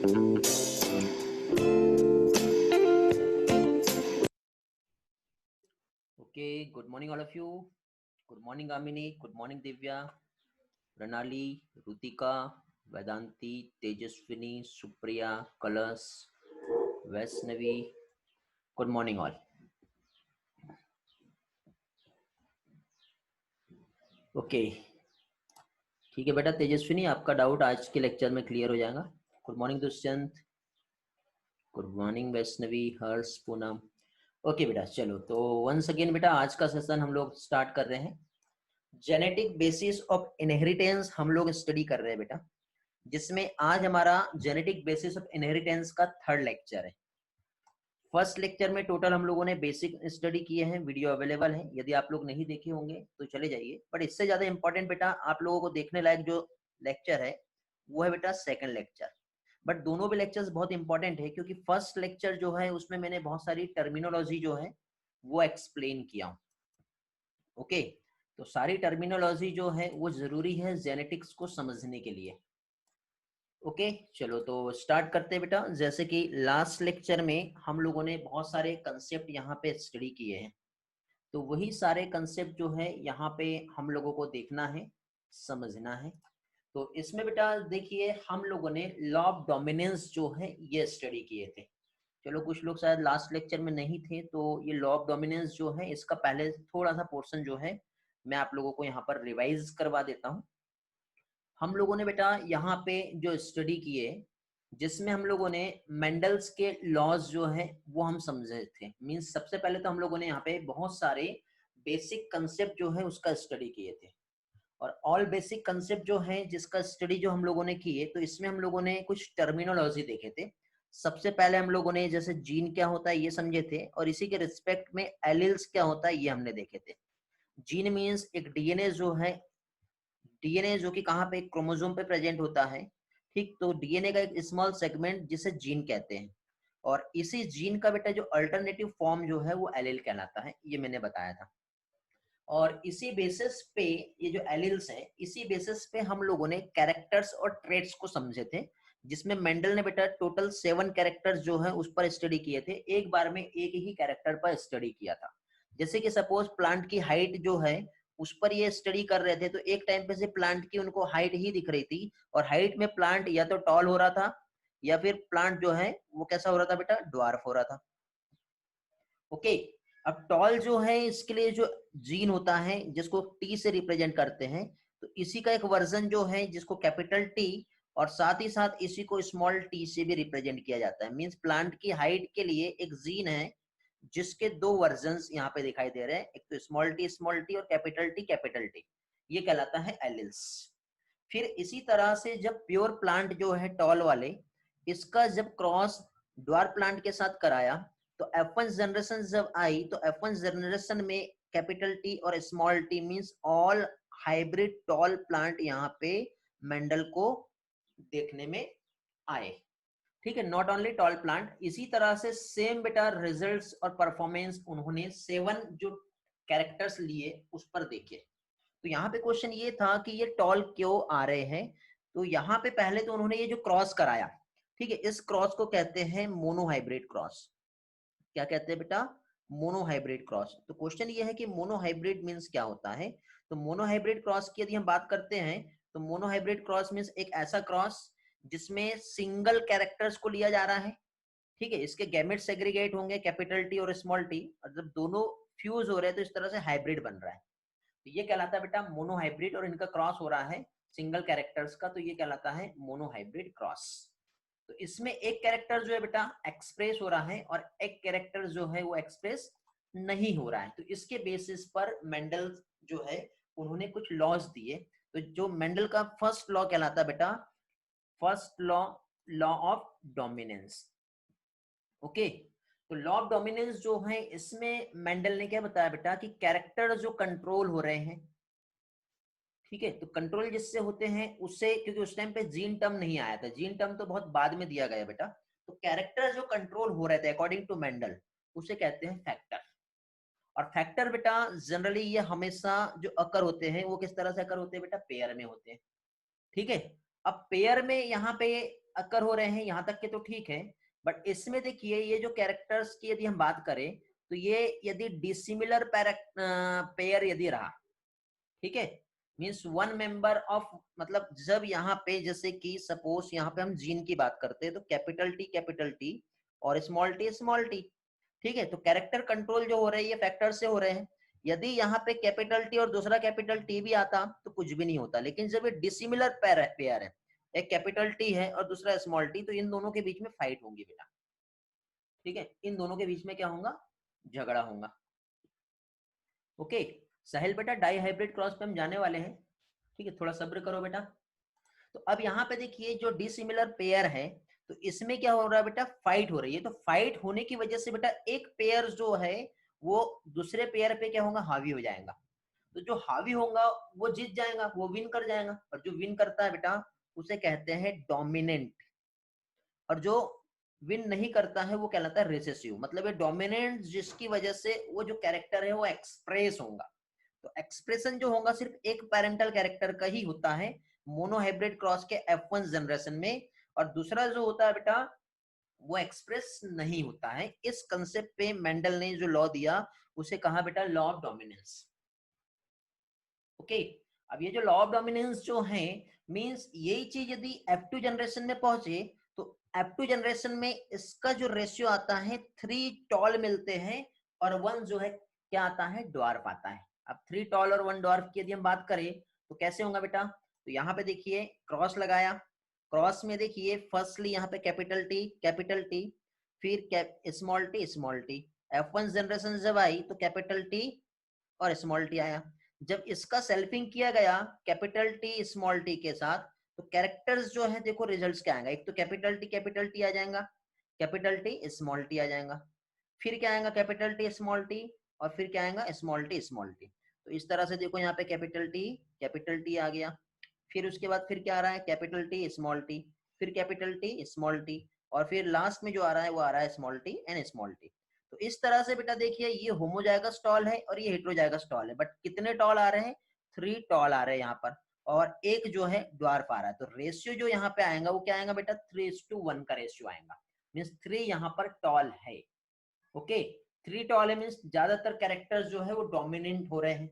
Okay, good morning all of you. Good morning Amini, good morning Divya, Pranali, Rutika, Vedanti, Tejaswini, Supriya, Kalas, Vaishnavi. Good morning all. Okay, ठीक है बेटा तेजस्विनी, आपका doubt आज के lecture में clear हो जाएगा। Good morning Dushyant, good morning Vaishnavi, Harsh, Poonam. Okay बेटा, चलो तो वंस अगेन बेटा आज का सेशन हम लोग स्टार्ट कर रहे हैं। जेनेटिक बेसिस ऑफ इनहेरिटेंस हम लोग स्टडी कर रहे हैं बेटा, जिसमें आज हमारा जेनेटिक बेसिस ऑफ इनहेरिटेंस का थर्ड लेक्चर है। फर्स्ट लेक्चर में टोटल हम लोगों ने बेसिक स्टडी किए हैं, वीडियो अवेलेबल है, यदि आप लोग नहीं देखे होंगे तो चले जाइए। बट इससे ज्यादा इंपॉर्टेंट बेटा आप लोगों को देखने लायक जो लेक्चर है वो है बेटा सेकंड लेक्चर। बट दोनों भी लेक्चर्स बहुत इंपॉर्टेंट है, क्योंकि फर्स्ट लेक्चर जो है उसमें मैंने बहुत सारी टर्मिनोलॉजी जो है वो एक्सप्लेन किया हूँ। ओके, तो सारी टर्मिनोलॉजी जो है वो जरूरी है जेनेटिक्स को समझने के लिए। ओके, चलो तो स्टार्ट करते हैं बेटा। जैसे कि लास्ट लेक्चर में हम लोगों ने बहुत सारे कंसेप्ट यहाँ पे स्टडी किए हैं, तो वही सारे कंसेप्ट जो है यहाँ पे हम लोगों को देखना है, समझना है। तो इसमें बेटा देखिए हम लोगों ने लॉ ऑफ डोमिनेंस जो है ये स्टडी किए थे। चलो कुछ लोग शायद लास्ट लेक्चर में नहीं थे, तो ये लॉ ऑफ डोमिनेंस जो है इसका पहले थोड़ा सा पोर्शन जो है मैं आप लोगों को यहाँ पर रिवाइज करवा देता हूँ। हम लोगों ने बेटा यहाँ पे जो स्टडी किए, जिसमें हम लोगों ने मेंडल्स के लॉज जो है वो हम समझे थे। मींस सबसे पहले तो हम लोगों ने यहाँ पे बहुत सारे बेसिक कंसेप्ट जो है उसका स्टडी किए थे, और ऑल बेसिक कंसेप्ट जो है जिसका स्टडी जो हम लोगों ने किए, तो इसमें हम लोगों ने कुछ टर्मिनोलॉजी देखे थे। सबसे पहले हम लोगों ने जैसे जीन क्या होता है ये समझे थे, और इसी के रिस्पेक्ट में एलिल्स क्या होता है ये हमने देखे थे। जीन मीन्स एक डीएनए जो है, डीएनए जो कि कहाँ पे क्रोमोसोम पे प्रेजेंट होता है, ठीक। तो डीएनए का एक स्मॉल सेगमेंट जिसे जीन कहते हैं, और इसी जीन का बेटा जो अल्टरनेटिव फॉर्म जो है वो एलील कहलाता है, ये मैंने बताया था। और इसी बेसिस पे ये जो एलील्स हैं, इसी बेसिस पे हम लोगों ने कैरेक्टर्स और ट्रेट्स को समझे थे, जिसमें मेंडल ने बेटा टोटल 7 कैरेक्टर्स जो है उस पर स्टडी किए थे। एक बार में एक ही कैरेक्टर पर स्टडी किया था। जैसे कि सपोज प्लांट की हाइट जो है उस पर ये स्टडी कर रहे थे, तो एक टाइम पे से प्लांट की उनको हाइट ही दिख रही थी, और हाइट में प्लांट या तो टॉल हो रहा था या फिर प्लांट जो है वो कैसा हो रहा था बेटा, ड्वार्फ हो रहा था। ओके, अब टॉल जो है इसके लिए जो जीन होता है जिसको टी से रिप्रेजेंट करते हैं, तो इसी का एक वर्जन जो है जिसको कैपिटल टी, और साथ ही साथ इसी को स्मॉल टी से भी रिप्रेजेंट किया जाता है। मींस प्लांट की हाइट के लिए एक जीन है जिसके 2 वर्जन्स यहाँ पे दिखाई दे रहे हैं, एक तो स्मॉल टी और कैपिटल टी, ये कहलाता है एलिल्स। फिर इसी तरह से जब प्योर प्लांट जो है टॉल वाले, इसका जब क्रॉस ड्वार्फ प्लांट के साथ कराया, तो F1 जनरेशन जब आई, तो F1 जनरेशन में कैपिटल टी और small T means all hybrid tall plant यहाँ पे मेंडल को देखने में आए, ठीक है। नॉट ओनली टॉल प्लांट, इसी तरह से सेम बेटा रिजल्ट्स और परफॉर्मेंस उन्होंने 7 जो कैरेक्टर्स लिए उस पर देखे। तो यहाँ पे क्वेश्चन ये था कि ये टॉल क्यों आ रहे हैं, तो यहाँ पे पहले तो उन्होंने ये जो क्रॉस कराया, ठीक है, इस क्रॉस को कहते हैं मोनोहाइब्रिड क्रॉस। क्या कहते हैं बेटा, मोनोहाइब्रिड क्रॉस। तो क्वेश्चन ये है कि मोनोहाइब्रिड मींस क्या होता है। तो मोनोहाइब्रिड क्रॉस की यदि हम बात करते हैं, तो मोनोहाइब्रिड क्रॉस मींस एक ऐसा क्रॉस जिसमें सिंगल कैरेक्टर्स को लिया जा रहा है, ठीक है। इसके गैमेट सेग्रीगेट होंगे कैपिटल टी और स्मॉल टी, और जब दोनों फ्यूज हो रहे हैं तो इस तरह से हाइब्रिड बन रहा है, तो ये कहलाता है बेटा मोनोहाइब्रिड। और इनका क्रॉस हो रहा है सिंगल कैरेक्टर्स का, तो ये कहलाता है मोनोहाइब्रिड क्रॉस। तो इसमें एक कैरेक्टर जो है बेटा एक्सप्रेस हो रहा है, और एक कैरेक्टर जो है वो एक्सप्रेस नहीं हो रहा है। तो इसके बेसिस पर मेंडल जो है उन्होंने कुछ लॉज दिए। तो जो मेंडल का फर्स्ट लॉ कहलाता बेटा, first law, law of dominance. Okay, तो लॉ ऑफ डोमिनेंस जो है इसमें मेंडल ने क्या बताया बेटा कि कैरेक्टर जो कंट्रोल हो रहे हैं, ठीक है, तो कंट्रोल जिससे होते हैं उससे, क्योंकि उस टाइम पे जीन टर्म नहीं आया था, जीन टर्म तो बहुत बाद में दिया गया बेटा। तो कैरेक्टर जो कंट्रोल हो रहे थे अकॉर्डिंग टू मेंडल, उसे कहते हैं फैक्टर। और फैक्टर बेटा जनरली ये हमेशा जो अकर होते हैं वो किस तरह से अकर होते हैं बेटा, पेयर में होते हैं, ठीक है। अब पेयर में यहाँ पे अकर हो रहे हैं यहाँ तक के तो ठीक है, बट इसमें देखिए ये जो कैरेक्टर्स की यदि हम बात करें तो ये यदि डिसिमिलर पेयर यदि रहा, ठीक है, मीन्स वन मेंबर ऑफ, मतलब जब यहाँ पे जैसे कि सपोज यहाँ पे हम जीन की बात करते हैं तो कैपिटल टी और स्मॉल टी, ठीक है, तो कैरेक्टर कंट्रोल जो हो रही है फैक्टर से हो रहे हैं। यदि यहाँ पे कैपिटल टी और दूसरा कैपिटल टी भी आता तो कुछ भी नहीं होता, लेकिन जब ये डिसिमिलर पेयर है, एक कैपिटल टी है और दूसरा स्मॉल टी, तो इन दोनों के बीच में फाइट होंगी बेटा, ठीक है, इन दोनों के बीच में क्या होगा, झगड़ा होगा। ओके साहिल बेटा डाई हाइब्रिड क्रॉस पे हम जाने वाले हैं, ठीक है, थोड़ा सब्र करो बेटा। तो अब यहाँ पे देखिए जो डिसिमिलर पेयर है तो इसमें क्या हो रहा है बेटा, फाइट हो रही है, तो फाइट होने की वजह से बेटा एक पेयर जो है वो दूसरे पेयर पे क्या होगा, हावी हो जाएगा। तो जो हावी होगा वो जीत जाएगा, वो विन कर जाएगा, और जो विन करता है बेटा उसे कहते हैं डोमिनेंट, और जो विन नहीं करता है वो कहलाता है रिसेसिव। मतलब ये डोमिनेंट जिसकी वजह से वो जो कैरेक्टर है वो एक्सप्रेस होगा। तो एक्सप्रेशन जो होगा सिर्फ एक पेरेंटल कैरेक्टर का ही होता है मोनोहाइब्रिड क्रॉस के F1 जनरेशन में, और दूसरा जो होता है बेटा वो एक्सप्रेस नहीं होता है। इस कंसेप्ट पे मेंडल ने जो लॉ दिया उसे कहा बेटा लॉ ऑफ डोमिनेंस। ओके, अब ये जो लॉ ऑफ डोमिनेंस जो है मींस यही चीज यदि F2 जनरेशन में पहुंचे तो F2 जनरेशन में इसका जो रेशियो आता है 3 टॉल मिलते हैं और 1 जो है क्या आता है, ड्वार्फ आता है। अब 3 टॉल और 1 ड्वार्फ की यदि हम बात करें तो कैसे होगा बेटा, तो यहाँ पे देखिए क्रॉस लगाया, क्रॉस में देखिए फर्स्टली यहाँ पे कैपिटल टी फिर स्मॉल टी, F1 जनरेशन जब आई तो कैपिटल टी और स्मॉल टी आया। जब इसका सेल्फिंग किया गया कैपिटल टी स्मॉल टी के साथ तो कैरेक्टर्स जो है देखो रिजल्ट्स क्या आएगा, एक तो कैपिटल टी आ जाएगा, कैपिटल टी स्मॉल टी आ जाएगा, फिर क्या आएगा कैपिटल टी स्मॉल टी, और फिर क्या आएगा स्मॉल टी। तो इस तरह से देखो यहाँ पे कैपिटल टी आ गया, फिर उसके बाद फिर क्या आ रहा है कैपिटल टी स्मॉल टी, फिर कैपिटल टी स्मॉल टी, और फिर लास्ट में जो आ रहा है वो आ रहा है small T and small T. तो इस तरह से बेटा देखिए ये होमोजाइगस टॉल है और ये हेटेरोजाइगस टॉल है, बट कितने टॉल आ रहे हैं, 3 टॉल आ रहे हैं यहाँ पर, और एक जो है ड्वार्फ आ रहा है। तो रेशियो जो यहाँ पे आएगा वो क्या आएगा बेटा, 3:1 का रेशियो आएगा, मीन्स 3 यहाँ पर टॉल है। ओके 3 टॉल है मीन्स ज्यादातर कैरेक्टर्स जो है वो डोमिनेंट हो रहे हैं,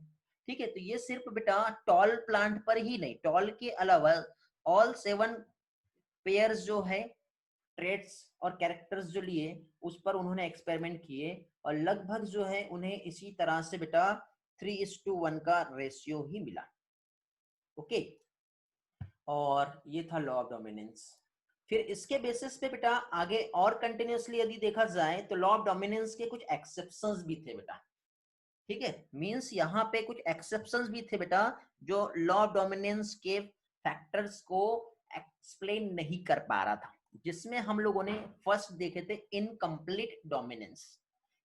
ठीक है। तो ये सिर्फ बेटा टॉल प्लांट पर ही नहीं, टॉल के अलावा ऑल 7 पेयर्स जो है ट्रेड्स और कैरेक्टर्स जो लिए उस पर उन्होंने एक्सपेरिमेंट किए, और लगभग जो है उन्हें इसी तरह से बेटा 3:1 का रेशियो ही मिला। ओके, और ये था लॉ ऑफ डोमिनेंस। फिर इसके बेसिस पे बेटा आगे और कंटिन्यूअसली यदि देखा जाए तो लॉ ऑफ डोमिनेंस के कुछ एक्सेप्शंस भी थे बेटा, ठीक है, मींस यहाँ पे कुछ एक्सेप्शंस भी थे बेटा जो लॉ ऑफ डोमिनेंस के फैक्टर्स को एक्सप्लेन नहीं कर पा रहा था, जिसमें हम लोगों ने फर्स्ट देखे थे इनकम्प्लीट डोमिनेंस।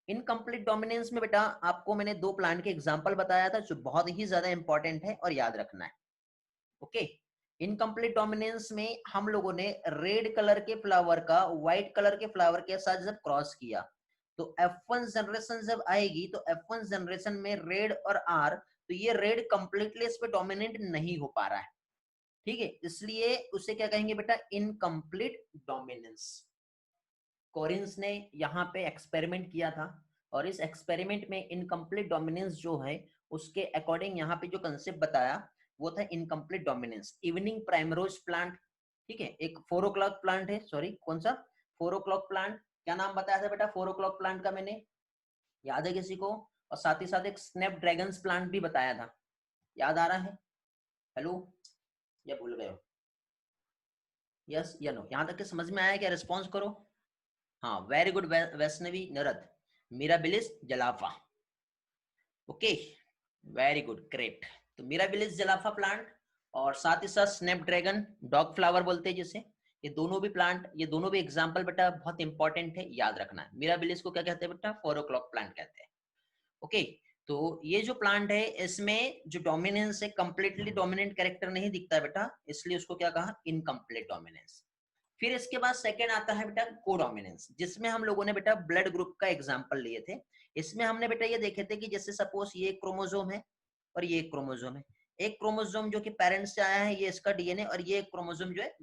इनकम्प्लीट डोमिनेंस में बेटा आपको मैंने 2 प्लांट के एग्जांपल बताया था जो बहुत ही ज्यादा इंपॉर्टेंट है और याद रखना है। ओके, इनकम्प्लीट डोमिनेंस में हम लोगों ने रेड कलर के फ्लावर का व्हाइट कलर के फ्लावर के साथ जब क्रॉस किया तो F1 जनरेशन जब आएगी तो F1 जनरेशन में रेड और आर, तो ये रेड कंप्लीटली इस पे डोमिनेंट नहीं हो पा रहा है, ठीक है, इसलिए उसे क्या कहेंगे बेटा, इनकम्प्लीट डोमिनेंस। कोरिन्स ने यहाँ पे एक्सपेरिमेंट किया था और इस एक्सपेरिमेंट में इनकम्प्लीट डोमिनेंस जो है उसके अकॉर्डिंग यहाँ पे जो कंसेप्ट बताया वो था incomplete dominance. Evening primrose plant, ठीक है, एक 4 o'clock प्लांट है, सॉरी कौन सा 4 o'clock प्लांट, क्या नाम बताया था बेटा 4 o'clock प्लांट का, मैंने याद है किसी को, और साथ ही साथ एक स्नैप ड्रैगन्स प्लांट भी बताया था, याद आ रहा है, हेलो या भूल गए हो, यस या नो, यहाँ तक के समझ में आया क्या, रिस्पॉन्स करो। हाँ very good Vaishnavi Narad, Mirabilis jalapa, okay very good great. तो मिराबिलिस जलाफा प्लांट और साथ ही साथ स्नैपड्रैगन डॉग फ्लावर बोलते हैं जिसे, ये दोनों भी प्लांट, ये दोनों भी एग्जांपल बेटा बहुत इंपॉर्टेंट है, याद रखना है। मिराबिलिस को क्या कहते हैं बेटा, 4 o'clock प्लांट कहते हैं। ओके, तो ये जो प्लांट है इसमें जो डोमिनेंस है कंप्लीटली डोमिनेंट कैरेक्टर नहीं दिखता है बेटा, इसलिए उसको क्या कहा, इनकम्प्लीट डोमिनेंस। फिर इसके बाद सेकेंड आता है बेटा कोडोमिनेंस, जिसमें हम लोगों ने बेटा ब्लड ग्रुप का एग्जांपल लिए थे। इसमें हमने बेटा ये देखे थे कि जैसे सपोज ये क्रोमोसोम है और ये क्रोमोसोम है, एक क्रोमोसोम जो कि पेरेंट्स से आया है ये इसका डीएनए, और ये क्रोमोसोम जो है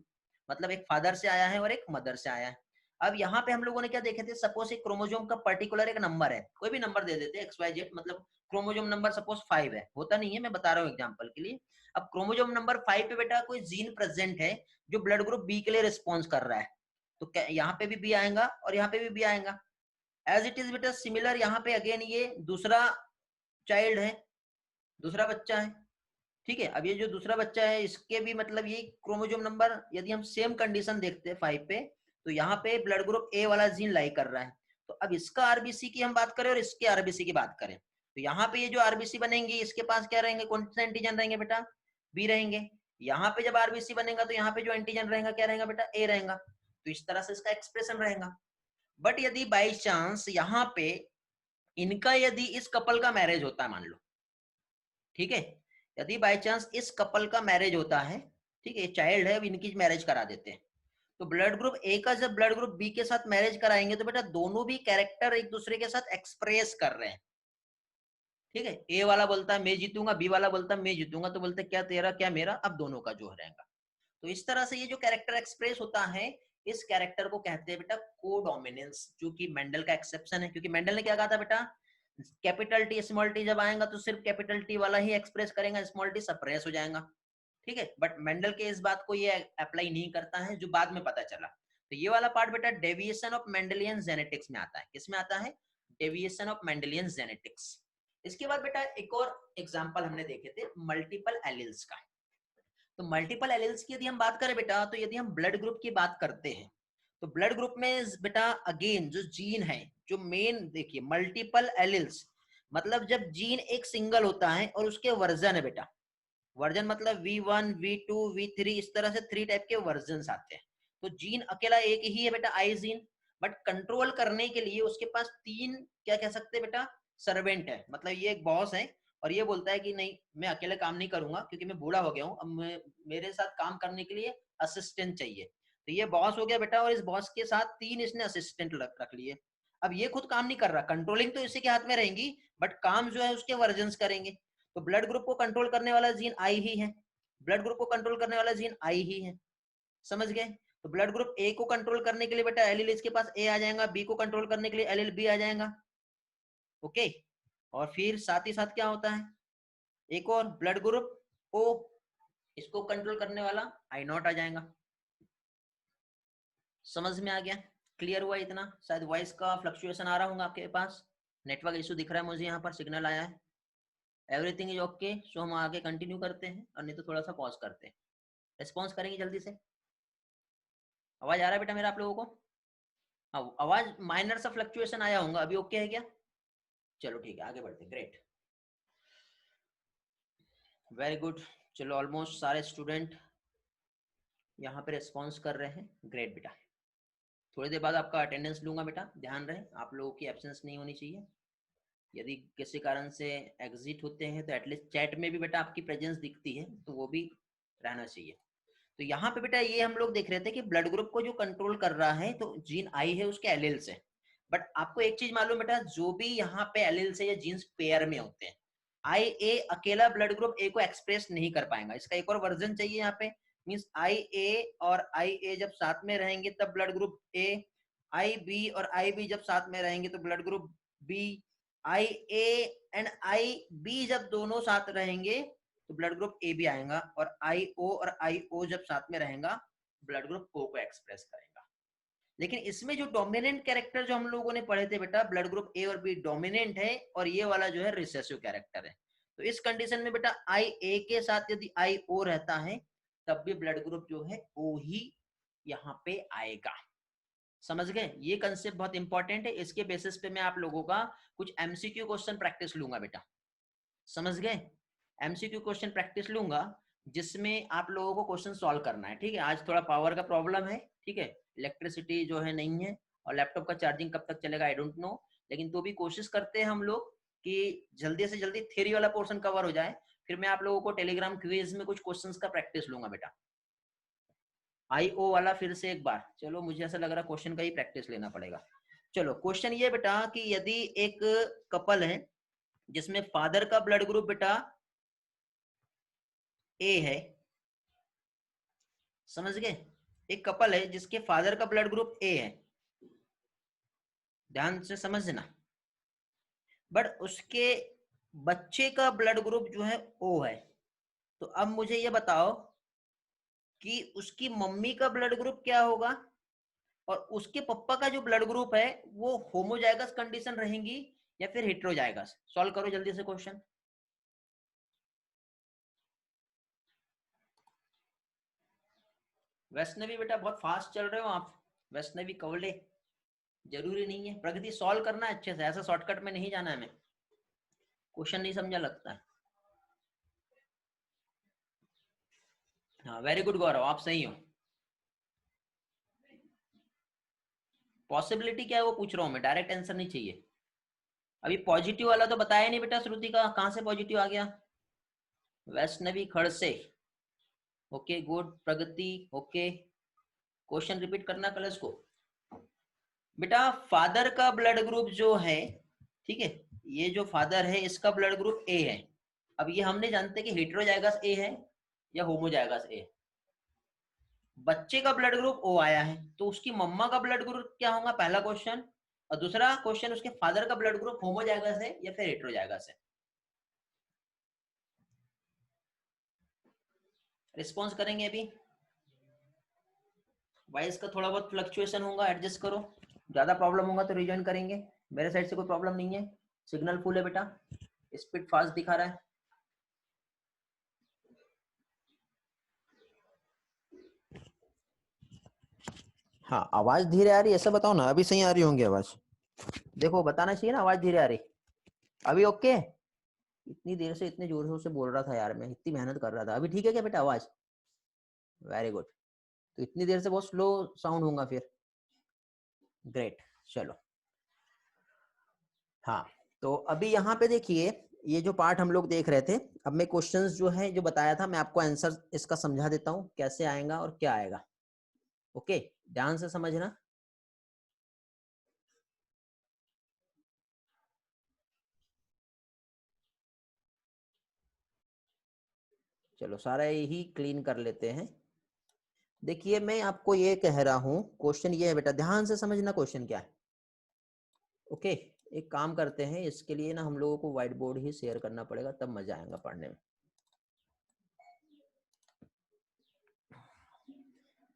मतलब एक फादर से आया है और एक मदर से आया है। अब यहाँ पे हम लोगों ने क्या देखे थे, सपोज एक क्रोमोजोम का पर्टिकुलर एक नंबर है, कोई भी नंबर दे देते हैं XYZ, मतलब क्रोमोजोम नंबर सपोज 5 है, होता नहीं है, मैं बता रहा हूँ एग्जांपल के लिए। अब क्रोमोजोम नंबर 5 पे बेटा कोई जीन प्रेजेंट है जो ब्लड ग्रुप बी के लिए रिस्पॉन्स कर रहा है, तो यहाँ पे भी बी आएगा और यहाँ पे भी बी आएगा। एज इट इज बेटा सिमिलर यहाँ पे अगेन ये दूसरा चाइल्ड है, दूसरा बच्चा है, ठीक है। अब ये जो दूसरा बच्चा है इसके भी मतलब ये क्रोमोजोम नंबर, यदि हम सेम कंडीशन देखते हैं 5 पे, तो यहाँ पे ब्लड ग्रुप ए वाला जीन लाई कर रहा है। तो अब इसका आरबीसी की हम बात करें और इसके आरबीसी की बात करें, तो यहाँ पे ये जो आरबीसी बनेंगी इसके पास क्या रहेंगे, कौन से एंटीजन रहेंगे बेटा, बी रहेंगे। यहाँ पे जब आरबीसी बनेगा तो यहाँ पे जो एंटीजन रहेगा क्या रहेगा बेटा, ए रहेगा। तो इस तरह से इसका एक्सप्रेशन रहेगा। बट यदि बाई चांस यहाँ पे इनका यदि इस कपल का मैरिज होता है मान लो, ठीक है, यदि बाय चांस इस कपल का मैरिज होता है, ठीक है, चाइल्ड है, इनकी मैरिज करा देते हैं, तो ब्लड ग्रुप ए का जब ब्लड ग्रुप बी के साथ मैरिज कराएंगे तो बेटा दोनों भी कैरेक्टर एक दूसरे के साथ एक्सप्रेस कर रहे हैं, ठीक है। ए वाला बोलता है मैं जीतूंगा, बी वाला बोलता है मैं जीतूंगा, तो बोलते क्या तेरा क्या मेरा, अब दोनों का जो रहेगा। तो इस तरह से ये जो कैरेक्टर एक्सप्रेस होता है, इस कैरेक्टर को कहते हैं बेटा कोडोमिनेंस, जो कि मेंडल का एक्सेप्शन है, क्योंकि मेंडल ने क्या कहा था बेटा, कैपिटल टी स्मॉल टी जब आएगा तो सिर्फ कैपिटल टी वाला ही एक्सप्रेस करेगा, स्मॉल टी सप्रेस हो जाएगा, ठीक है। बट मेंडल के इस बात को ये अप्लाई नहीं करता है, जो बाद में पता चला। तो ये वाला पार्ट बेटा डेविएशन ऑफ मेंडेलियन जेनेटिक्स में आता है, किसमें आता है, डेविएशन ऑफ मेंडेलियन जेनेटिक्स। इसके बाद बेटा एक और एग्जांपल हमने देखे थे मल्टीपल एलील्स का। तो मल्टीपल एलील्स की यदि हम बात करें बेटा, तो यदि हम ब्लड ग्रुप की बात करते हैं, तो ब्लड ग्रुप में बेटा अगेन जो जीन है, जो मेन देखिए मल्टीपल एलील्स मतलब जब जीन एक सिंगल होता है और उसके वर्जन है बेटा, वर्जन मतलब V1 V2 V3 इस तरह से 3 टाइप के वर्जन आते हैं। तो जीन अकेला एक ही है बेटा, आई जीन, बट कंट्रोल करने के लिए उसके पास 3 क्या कह सकते हैं बेटा, सर्वेंट है, मतलब ये एक बॉस है और ये बोलता है कि नहीं मैं अकेले काम नहीं करूंगा क्योंकि मैं बूढ़ा हो गया हूँ, अब मेरे साथ काम करने के लिए असिस्टेंट चाहिए। तो ये बॉस हो गया बेटा और इस बॉस के साथ 3 इसने असिस्टेंट रख लिए। अब ये खुद काम नहीं कर रहा, कंट्रोलिंग तो इसी के हाथ में रहेंगी, बट काम जो है उसके वर्जन करेंगे। तो ब्लड ग्रुप को कंट्रोल करने वाला जीन आई ही है, ब्लड ग्रुप को कंट्रोल करने वाला जीन आई ही है, समझ गए। तो ब्लड ग्रुप ए को कंट्रोल करने के लिए बेटा एलील इसके पास ए आ जाएगा, बी को कंट्रोल करने के लिए एलील बी आ जाएगा, ओके। और फिर साथ ही साथ क्या होता है, एक और ब्लड ग्रुप ओ, इसको कंट्रोल करने वाला आई नॉट आ जाएगा। समझ में आ गया, क्लियर हुआ इतना। शायद वॉइस का फ्लक्चुएशन आ रहा होगा आपके पास, नेटवर्क इशू दिख रहा है मुझे, यहाँ पर सिग्नल आया है, एवरीथिंग इज ओके। सो हम आगे कंटिन्यू करते हैं और नहीं तो थोड़ा सा पॉज करते हैं, रिस्पॉन्स करेंगे जल्दी से। आवाज आ रहा है बेटा मेरा आप लोगों को, आवाज माइनर सा फ्लक्चुएशन आया होगा, अभी ओके है क्या, चलो ठीक है आगे बढ़ते, ग्रेट, वेरी गुड। चलो ऑलमोस्ट सारे स्टूडेंट यहाँ पे रिस्पॉन्स कर रहे हैं, ग्रेट बेटा। थोड़ी देर बाद आपका अटेंडेंस लूंगा बेटा, ध्यान रहे आप लोगों की एब्सेंस नहीं होनी चाहिए। यदि किसी कारण से एग्जिट होते हैं तो एटलीस्ट चैट में भी बेटा आपकी प्रेजेंस दिखती है तो वो भी रहना चाहिए। तो यहाँ पे बेटा ये हम लोग देख रहे थे कि ब्लड ग्रुप को जो कंट्रोल कर रहा है तो जीन आई है उसके एलील से। बट आपको एक चीज मालूम बेटा, जो भी यहाँ पे एलील से या जीन्स पेयर में होते हैं, आई ए अकेला ब्लड ग्रुप ए को एक्सप्रेस नहीं कर पाएगा, इसका एक और वर्जन चाहिए यहाँ पे। मींस आई ए और आई ए जब साथ में रहेंगे तब blood group A, I B और आई बी जब साथ में रहेंगे तो blood group B, I A and I B जब दोनों साथ रहेंगे तो ब्लड ग्रुप ए भी आएगा, और आई ओ और आई ओ जब साथ में रहेगा ब्लड ग्रुप ओ को एक्सप्रेस करेगा। लेकिन इसमें जो डोमिनेंट कैरेक्टर जो हम लोगों ने पढ़े थे बेटा, ब्लड ग्रुप ए और बी डोमिनेंट है और ये वाला जो है रिसेसिव कैरेक्टर है। तो इस कंडीशन में बेटा आई ए के साथ यदि आई ओ रहता है तब भी ब्लड ग्रुप जो है ओ ही यहाँ पे आएगा। समझ गए, ये कंसेप्ट बहुत इंपॉर्टेंट है, इसके बेसिस पे मैं आप लोगों का कुछ एमसीक्यू क्वेश्चन प्रैक्टिस लूंगा बेटा, समझ गए। एमसीक्यू क्वेश्चन प्रैक्टिस लूंगा जिसमें आप लोगों को क्वेश्चन सॉल्व करना है, ठीक है। आज थोड़ा पावर का प्रॉब्लम है, ठीक है, इलेक्ट्रिसिटी जो है नहीं है और लैपटॉप का चार्जिंग कब तक चलेगा आई डोंट नो, लेकिन तो भी कोशिश करते हैं हम लोग कि जल्दी से जल्दी थ्योरी वाला पोर्शन कवर हो जाए। फिर मैं आप लोगों को टेलीग्राम क्विज में कुछ क्वेश्चंस का प्रैक्टिस लूंगा बेटा, आई ओ वाला फिर से एक बार। चलो मुझे ऐसा लग रहा है क्वेश्चन का ही प्रैक्टिस लेना पड़ेगा। चलो क्वेश्चन ये बेटा कि यदि एक कपल है जिसमें फादर का ब्लड ग्रुप बेटा ए है, समझ गए, एक कपल है जिसके फादर का ब्लड ग्रुप ए है, ध्यान से समझना, बट उसके बच्चे का ब्लड ग्रुप जो है ओ है। तो अब मुझे ये बताओ कि उसकी मम्मी का ब्लड ग्रुप क्या होगा और उसके पप्पा का जो ब्लड ग्रुप है वो होमोजाइगस कंडीशन रहेंगी या फिर हेटेरोजाइगस। सॉल्व करो जल्दी से क्वेश्चन। वैष्णवी बेटा बहुत फास्ट चल रहे हो आप, वैष्णवी कवले। जरूरी नहीं है, प्रगति सॉल्व करना है अच्छे से, ऐसा शॉर्टकट में नहीं जाना है। मैं क्वेश्चन नहीं समझा लगता है। हाँ वेरी गुड गौरव, आप सही हो। पॉसिबिलिटी क्या है वो पूछ रहा हूँ मैं, डायरेक्ट आंसर नहीं चाहिए। अभी पॉजिटिव वाला तो बताया नहीं बेटा श्रुति का, कहाँ से पॉजिटिव आ गया? Vaishnavi Khadse, okay good. Pragati okay. Question repeat करना कलर्स को। बेटा फादर का ब्लड ग्रुप जो है, ठीक है, ये जो फादर है इसका ब्लड ग्रुप ए है। अब ये हम नहीं जानते कि हेटेरोजाइगस ए है या होमोजाइगस ए। बच्चे का ब्लड ग्रुप ओ आया है, तो उसकी मम्मा का ब्लड ग्रुप क्या होगा, पहला क्वेश्चन। और दूसरा क्वेश्चन, उसके फादर का ब्लड ग्रुप होमोजाइगस है या फिर हेटेरोजाइगस है। रिस्पॉन्स करेंगे अभी। वॉइस का थोड़ा बहुत फ्लक्चुएशन होगा, एडजस्ट करो। ज्यादा प्रॉब्लम होगा तो रिजॉइन करेंगे। मेरे साइड से कोई प्रॉब्लम नहीं है, सिग्नल फुल है बेटा, स्पीड फास्ट दिखा रहा है। हाँ आवाज धीरे आ रही है ऐसा बताओ ना, अभी सही आ रही होंगी आवाज। देखो बताना चाहिए ना आवाज धीरे आ रही। अभी ओके? इतनी देर से इतने जोर से बोल रहा था यार, मैं इतनी मेहनत कर रहा था। अभी ठीक है क्या बेटा आवाज? Very good. तो इतनी देर से बहुत स्लो साउंड होगा फिर। ग्रेट, चलो। हाँ तो अभी यहाँ पे देखिए, ये जो पार्ट हम लोग देख रहे थे, अब मैं क्वेश्चंस जो है जो बताया था मैं आपको आंसर इसका समझा देता हूँ कैसे आएगा और क्या आएगा। ओके ध्यान से समझना। चलो सारा यही क्लीन कर लेते हैं। देखिए मैं आपको ये कह रहा हूँ, क्वेश्चन ये है बेटा, ध्यान से समझना क्वेश्चन क्या है। ओके एक काम करते हैं, इसके लिए ना हम लोगों को व्हाइट बोर्ड ही शेयर करना पड़ेगा, तब मजा आएगा पढ़ने में।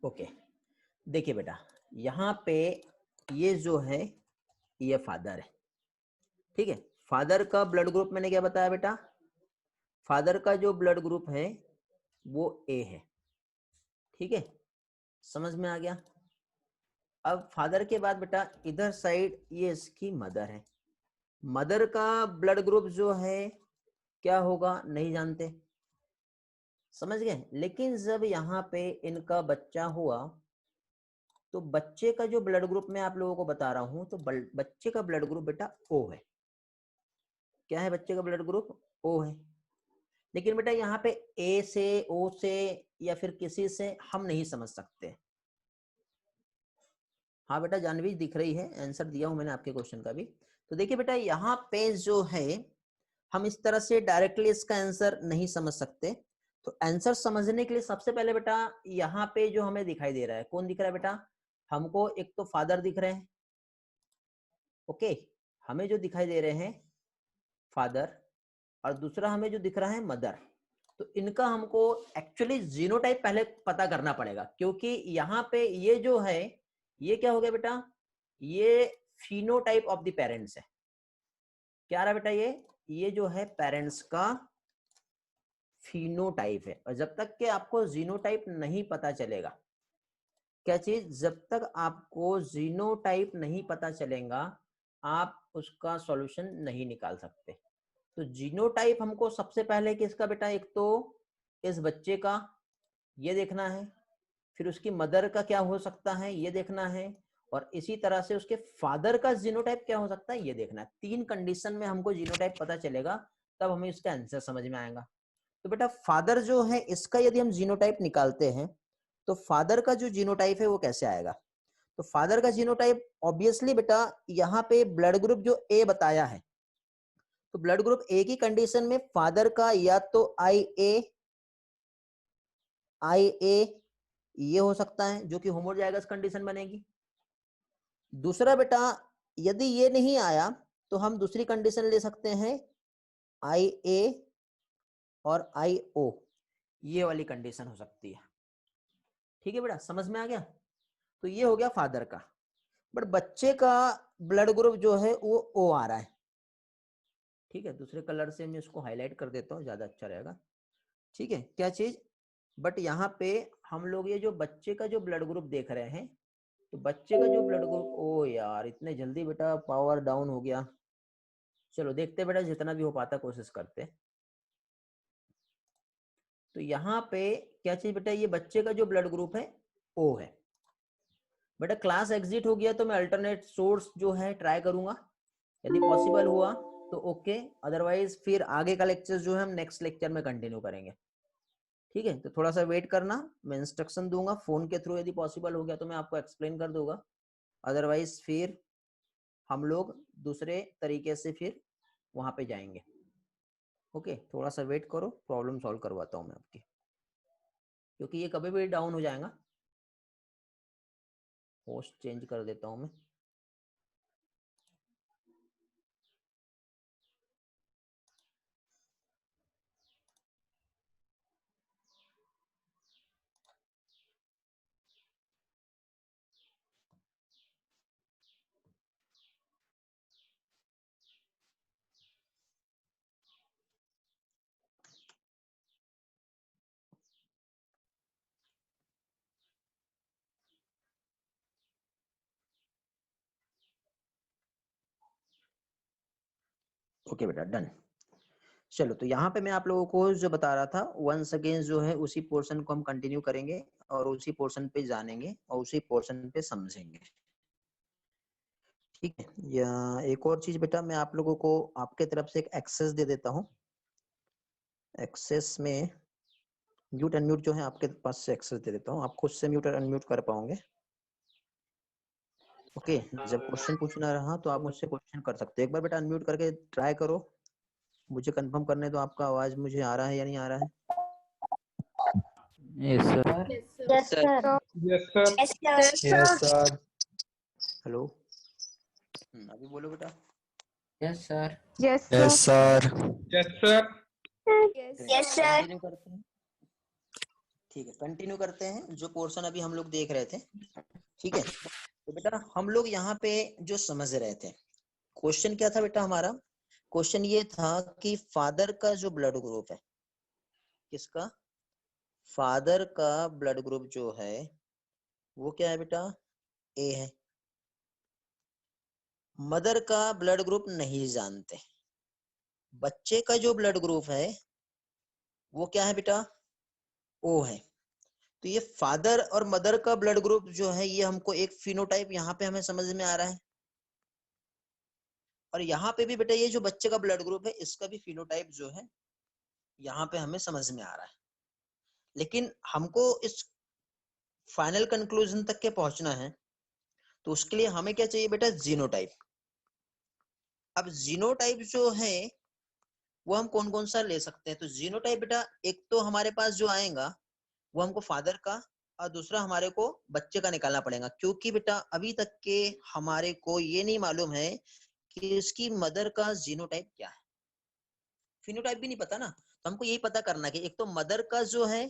ओके देखिए बेटा, यहाँ पे ये जो है ये फादर है, ठीक है। फादर का ब्लड ग्रुप मैंने क्या बताया बेटा, फादर का जो ब्लड ग्रुप है वो ए है, ठीक है, समझ में आ गया। अब फादर के बाद बेटा इधर साइड ये इसकी मदर है। मदर का ब्लड ग्रुप जो है क्या होगा नहीं जानते, समझ गए। लेकिन जब यहाँ पे इनका बच्चा हुआ तो बच्चे का जो ब्लड ग्रुप मैं आप लोगों को बता रहा हूं, तो बच्चे का ब्लड ग्रुप बेटा ओ है। क्या है बच्चे का ब्लड ग्रुप? ओ है। लेकिन बेटा यहाँ पे ए से, ओ से या फिर किसी से हम नहीं समझ सकते। हाँ बेटा जानवी दिख रही है, आंसर दिया हूं मैंने आपके क्वेश्चन का भी। तो देखिए बेटा यहाँ पे जो है हम इस तरह से डायरेक्टली इसका आंसर नहीं समझ सकते। तो आंसर समझने के लिए सबसे पहले बेटा यहाँ पे जो हमें दिखाई दे रहा है, कौन दिख रहा है बेटा हमको? एक तो फादर दिख रहे हैं, ओके, हमें जो दिखाई दे रहे हैं फादर, और दूसरा हमें जो दिख रहा है मदर। तो इनका हमको एक्चुअली जीनोटाइप पहले पता करना पड़ेगा, क्योंकि यहाँ पे ये जो है ये क्या हो गया बेटा, ये फिनोटाइप ऑफ द पेरेंट्स है। क्या रहा बेटा ये जो है पेरेंट्स का फिनोटाइप है। और जब तक कि आपको जीनोटाइप नहीं पता चलेगा, क्या चीज, जब तक आपको जीनोटाइप नहीं पता चलेगा आप उसका सॉल्यूशन नहीं निकाल सकते। तो जीनोटाइप हमको सबसे पहले किसका बेटा, एक तो इस बच्चे का ये देखना है, फिर उसकी मदर का क्या हो सकता है ये देखना है, और इसी तरह से उसके फादर का जीनोटाइप क्या हो सकता है ये देखना है। तीन कंडीशन में हमको जीनोटाइप पता चलेगा, तब हमें इसका आंसर समझ में आएगा। तो बेटा फादर जो है इसका यदि हम जीनोटाइप निकालते हैं तो फादर का जो जीनोटाइप है वो कैसे आएगा? तो फादर का जीनोटाइप ऑब्वियसली बेटा यहाँ पे ब्लड ग्रुप जो ए बताया है, तो ब्लड ग्रुप ए की कंडीशन में फादर का या तो आई ए ये हो सकता है जो कि होमोजाइगस कंडीशन बनेगी। दूसरा बेटा यदि ये नहीं आया तो हम दूसरी कंडीशन ले सकते हैं IA और IO, ये वाली कंडीशन हो सकती है। ठीक है बेटा, समझ में आ गया? तो ये हो गया फादर का, बट बच्चे का ब्लड ग्रुप जो है वो O आ रहा है। ठीक है, दूसरे कलर से मैं इसको हाईलाइट कर देता हूँ, ज्यादा अच्छा रहेगा। ठीक है, क्या चीज, बट यहाँ पे हम लोग ये जो बच्चे का जो ब्लड ग्रुप देख रहे हैं, तो बच्चे का जो ब्लड ग्रुप, ओ यार इतने जल्दी बेटा पावर डाउन हो गया। चलो देखते बेटा, जितना भी हो पाता कोशिश करते। तो यहाँ पे क्या चीज बेटा, ये बच्चे का जो ब्लड ग्रुप है O है। बेटा क्लास एग्जिट हो गया तो मैं अल्टरनेट सोर्स जो है ट्राई करूंगा, यदि पॉसिबल हुआ तो ओके, अदरवाइज फिर आगे का लेक्चर जो है हम नेक्स्ट लेक्चर में कंटिन्यू करेंगे। ठीक है, तो थोड़ा सा वेट करना, मैं इंस्ट्रक्शन दूंगा फोन के थ्रू, यदि पॉसिबल हो गया तो मैं आपको एक्सप्लेन कर दूंगा, अदरवाइज फिर हम लोग दूसरे तरीके से फिर वहां पे जाएंगे। ओके, थोड़ा सा वेट करो, प्रॉब्लम सॉल्व करवाता हूँ मैं आपकी, क्योंकि ये कभी भी डाउन हो जाएगा। होस्ट चेंज कर देता हूँ मैं। ओके बेटा, डन। चलो, तो यहाँ पे मैं आप लोगों को जो बता रहा था, वंस अगेन जो है उसी पोर्शन को हम कंटिन्यू करेंगे और उसी पोर्शन पे जानेंगे और उसी पोर्शन पे समझेंगे। ठीक है, या एक और चीज बेटा, मैं आप लोगों को आपके तरफ से एक एक्सेस दे देता हूँ। एक्सेस में म्यूट अनम्यूट जो है आपके पास से एक्सेस दे देता हूँ, आप खुद से म्यूट और अनम्यूट कर पाओगे। ओके, जब क्वेश्चन पूछना रहा तो आप मुझसे क्वेश्चन कर सकते हो। एक बार बेटा अनम्यूट करके ट्राई करो, मुझे कंफर्म करने दो आपका आवाज मुझे आ रहा है या नहीं आ रहा है। Yes, sir. Yes, sir. Yes, sir. Yes, sir. Hello, अभी बोलो बेटा। Yes, sir. Yes, Yes, sir. sir. Yes, sir. Yes, sir. Continue करते हैं। ठीक है, कंटिन्यू करते हैं जो पोर्शन अभी हम लोग देख रहे थे। ठीक है, तो बेटा हम लोग यहाँ पे जो समझ रहे थे, क्वेश्चन क्या था बेटा हमारा, क्वेश्चन ये था कि फादर का जो ब्लड ग्रुप है, किसका, फादर का ब्लड ग्रुप जो है वो क्या है बेटा, ए है। मदर का ब्लड ग्रुप नहीं जानते, बच्चे का जो ब्लड ग्रुप है वो क्या है बेटा, ओ है। तो ये फादर और मदर का ब्लड ग्रुप जो है ये हमको एक फिनोटाइप यहाँ पे हमें समझ में आ रहा है, और यहाँ पे भी बेटा ये जो बच्चे का ब्लड ग्रुप है इसका भी फिनोटाइप जो है यहाँ पे हमें समझ में आ रहा है। लेकिन हमको इस फाइनल कंक्लूजन तक के पहुंचना है, तो उसके लिए हमें क्या चाहिए बेटा, जीनोटाइप। अब जीनोटाइप जो है वो हम कौन कौन सा ले सकते हैं, तो जीनोटाइप बेटा एक तो हमारे पास जो आएगा वो हमको फादर का, और दूसरा हमारे को बच्चे का निकालना पड़ेगा, क्योंकि बेटा अभी तक के हमारे को ये नहीं मालूम है कि इसकी मदर का जीनोटाइप क्या है, फिनोटाइप भी नहीं पता ना। तो हमको यही पता करना है कि एक तो मदर का जो है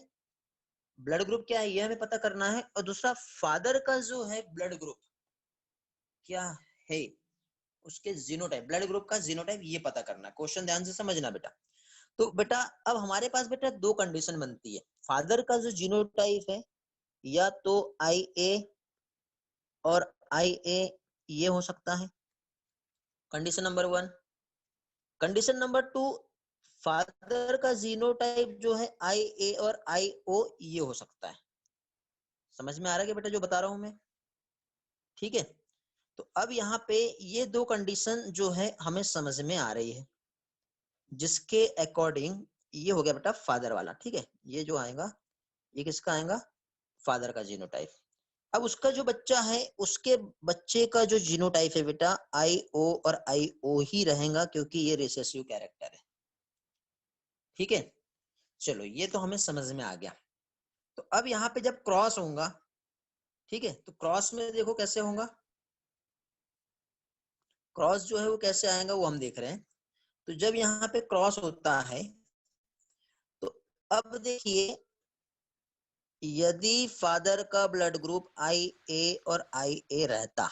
ब्लड ग्रुप क्या है ये हमें पता करना है, और दूसरा फादर का जो है ब्लड ग्रुप क्या है, उसके जीनोटाइप, ब्लड ग्रुप का जीनोटाइप ये पता करना। क्वेश्चन ध्यान से समझना बेटा। तो बेटा अब हमारे पास बेटा दो कंडीशन बनती है, फादर का जो जीनोटाइप है या तो IA और IA ये हो सकता है, condition number 1। Condition number 2, father का जीनोटाइप जो है IA और IO ये हो सकता है। समझ में आ रहा है बेटा जो बता रहा हूं मैं? ठीक है, तो अब यहाँ पे ये दो कंडीशन जो है हमें समझ में आ रही है, जिसके अकॉर्डिंग ये हो गया बेटा फादर वाला। ठीक है, ये जो आएगा ये किसका आएगा, फादर का जीनोटाइप। अब उसका जो बच्चा है उसके बच्चे का जो जीनोटाइप है बेटा IO और IO ही रहेगा, क्योंकि ये रिसेसिव कैरेक्टर है। ठीक है, चलो ये तो हमें समझ में आ गया। तो अब यहाँ पे जब क्रॉस होगा, ठीक है, तो क्रॉस में देखो कैसे होगा, क्रॉस जो है वो कैसे आएगा वो हम देख रहे हैं। तो जब यहाँ पे क्रॉस होता है तो अब देखिए, यदि फादर का ब्लड ग्रुप IA और IA रहता,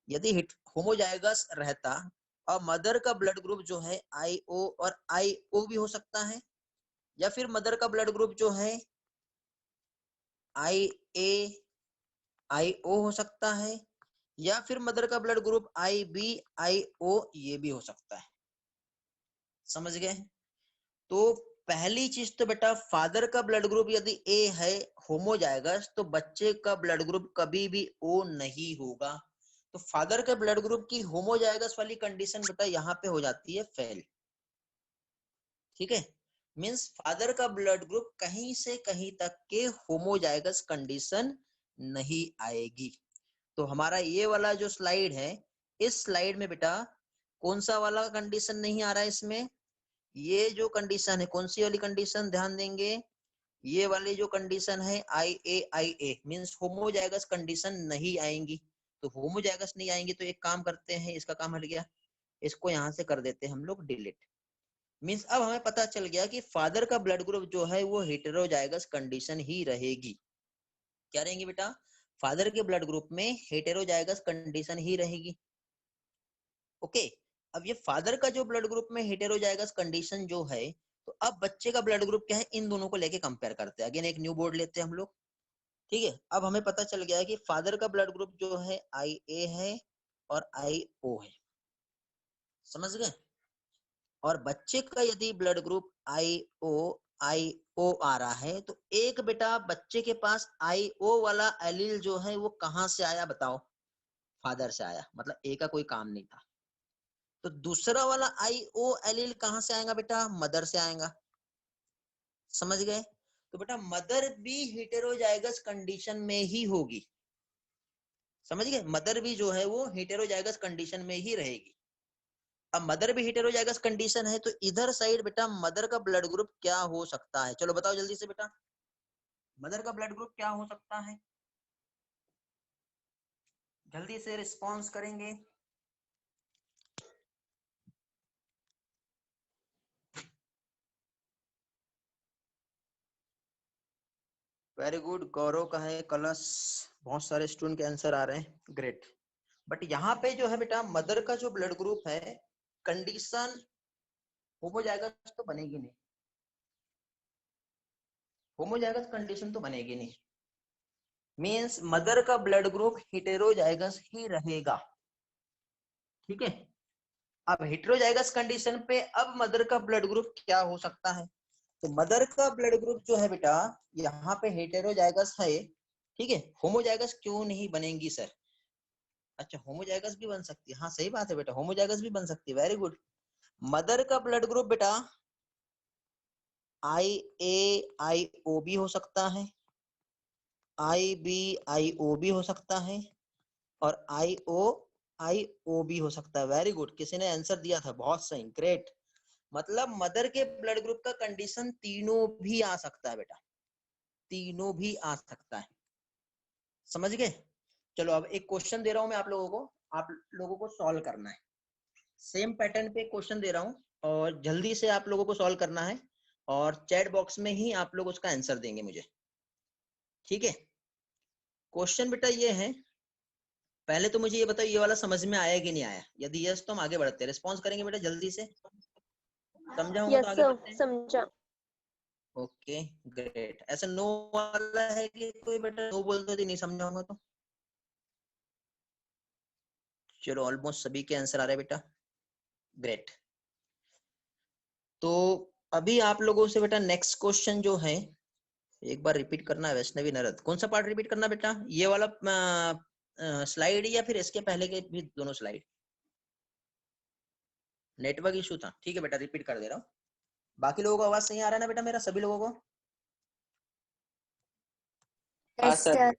यदि होमोजाइगस रहता, और मदर का ब्लड ग्रुप जो है IO और IO भी हो सकता है, या फिर मदर का ब्लड ग्रुप जो है IA IO हो सकता है, या फिर मदर का ब्लड ग्रुप IB IO ये भी हो सकता है। समझ गए? तो पहली चीज तो बेटा, फादर का ब्लड ग्रुप यदि A है होमोजाइगस, तो बच्चे का ब्लड ग्रुप कभी भी O नहीं होगा। तो फादर के ब्लड ग्रुप की होमोजाइगस वाली कंडीशन बेटा यहाँ पे हो जाती है फेल। ठीक है, मींस फादर का ब्लड ग्रुप कहीं से कहीं तक के होमोजाइगस कंडीशन नहीं आएगी। तो हमारा ये वाला जो स्लाइड है, इस स्लाइड में बेटा कौन सा वाला कंडीशन नहीं आ रहा है इसमें, ये जो कंडीशन है, कौन सी वाली कंडीशन ध्यान देंगे, ये वाली जो कंडीशन है IA मींस होमोजाइगस कंडीशन नहीं आएंगी। तो होमोजाइगस नहीं आएंगी तो एक काम करते हैं, इसका काम हट गया, इसको यहाँ से कर देते हैं हम लोग डिलीट। मींस अब हमें पता चल गया कि फादर का ब्लड ग्रुप जो है वो हेटेरोजाइगस कंडीशन ही रहेगी। क्या रहेंगी बेटा, फादर के ब्लड ग्रुप में हेटेरोजाइगस कंडीशन ही रहेगी। ओके, अब ये फादर का जो ब्लड ग्रुप में हेटेरोजाइगस कंडीशन जो है, तो अब बच्चे का ब्लड ग्रुप क्या है, इन दोनों को लेके कंपेयर करते हैं। अगेन एक न्यू बोर्ड लेते हैं हम लोग। ठीक है, अब हमें पता चल गया है कि फादर का ब्लड ग्रुप जो है IA है और IO है। समझ गए? और बच्चे का यदि ब्लड ग्रुप IO आ रहा है, तो एक बेटा बच्चे के पास IO वाला एलील जो है वो कहां से आया बताओ, फादर से आया, मतलब A का कोई काम नहीं था। तो दूसरा वाला IO एलील कहां से आएगा बेटा, मदर से आएगा। समझ गए? तो बेटा मदर भी हेटेरोजाइगस कंडीशन में ही होगी। समझ गए? मदर भी जो है वो हेटेरोजाइगस कंडीशन में ही रहेगी। अब मदर भी हेटेरोजाइगस कंडीशन है, तो इधर साइड बेटा मदर का ब्लड ग्रुप क्या हो सकता है, चलो बताओ जल्दी से बेटा, मदर का ब्लड ग्रुप क्या हो सकता है, जल्दी से रिस्पॉन्स करेंगे। वेरी गुड, गौरव का है कलश, बहुत सारे स्टूडेंट के आंसर आ रहे हैं, ग्रेट। बट यहाँ पे जो है बेटा मदर का जो ब्लड ग्रुप है, कंडीशन होमोजाइगस तो बनेगी नहीं, होमोजाइगस कंडीशन तो बनेगी नहीं, मींस मदर का ब्लड ग्रुप हेटेरोजाइगस ही रहेगा। ठीक है, अब हेटेरोजाइगस कंडीशन पे अब मदर का ब्लड ग्रुप क्या हो सकता है, तो मदर का ब्लड ग्रुप जो है बेटा यहाँ पे हेटेरोजाइगस है। ठीक है, होमोजाइगस क्यों नहीं बनेंगी सर, अच्छा होमोजाइगस भी बन सकती है, हाँ सही बात है बेटा, होमोजाइगस भी बन सकती है, वेरी गुड। मदर का ब्लड ग्रुप बेटा IA IO भी हो सकता है, IB IO भी हो सकता है, और IO भी हो सकता है। वेरी गुड, किसी ने आंसर दिया था, बहुत सही, ग्रेट। मतलब मदर के ब्लड ग्रुप का कंडीशन तीनों भी आ सकता है बेटा, तीनों भी आ सकता है। समझ गए? चलो अब एक क्वेश्चन दे रहा हूं मैं आप लोगों को, आप लोगों को सॉल्व करना है। सेम पैटर्न पे क्वेश्चन दे रहा हूं और जल्दी से आप लोगों को सॉल्व करना है, और चैट बॉक्स में ही आप लोग उसका आंसर देंगे मुझे। ठीक है, क्वेश्चन बेटा ये है, पहले तो मुझे ये बताओ ये वाला समझ में आया कि नहीं आया, यदि यस तो हम आगे बढ़ते हैं, रिस्पॉन्स करेंगे बेटा जल्दी से, समझा होगा तो यस आगे सर, बढ़ते हैं। समझा। ओके ग्रेट, ऐसा नो वाला है कि कोई बेटा नो बोल दो नहीं समझा होगा तो, चलो ऑलमोस्ट सभी के आंसर आ रहे हैं बेटा, ग्रेट। तो अभी आप लोगों से बेटा नेक्स्ट क्वेश्चन जो है एक बार रिपीट करना है, वैष्णवी नरद, कौन सा पार्ट रिपीट करना बेटा, ये वाला स्लाइड या फिर इसके पहले के भी दोनों स्लाइड, नेटवर्क इशू था, ठीक है बेटा रिपीट कर दे रहा हूँ। बाकी लोगों को आवाज सही आ रहा है ना बेटा मेरा, सभी लोगों को? Yes sir.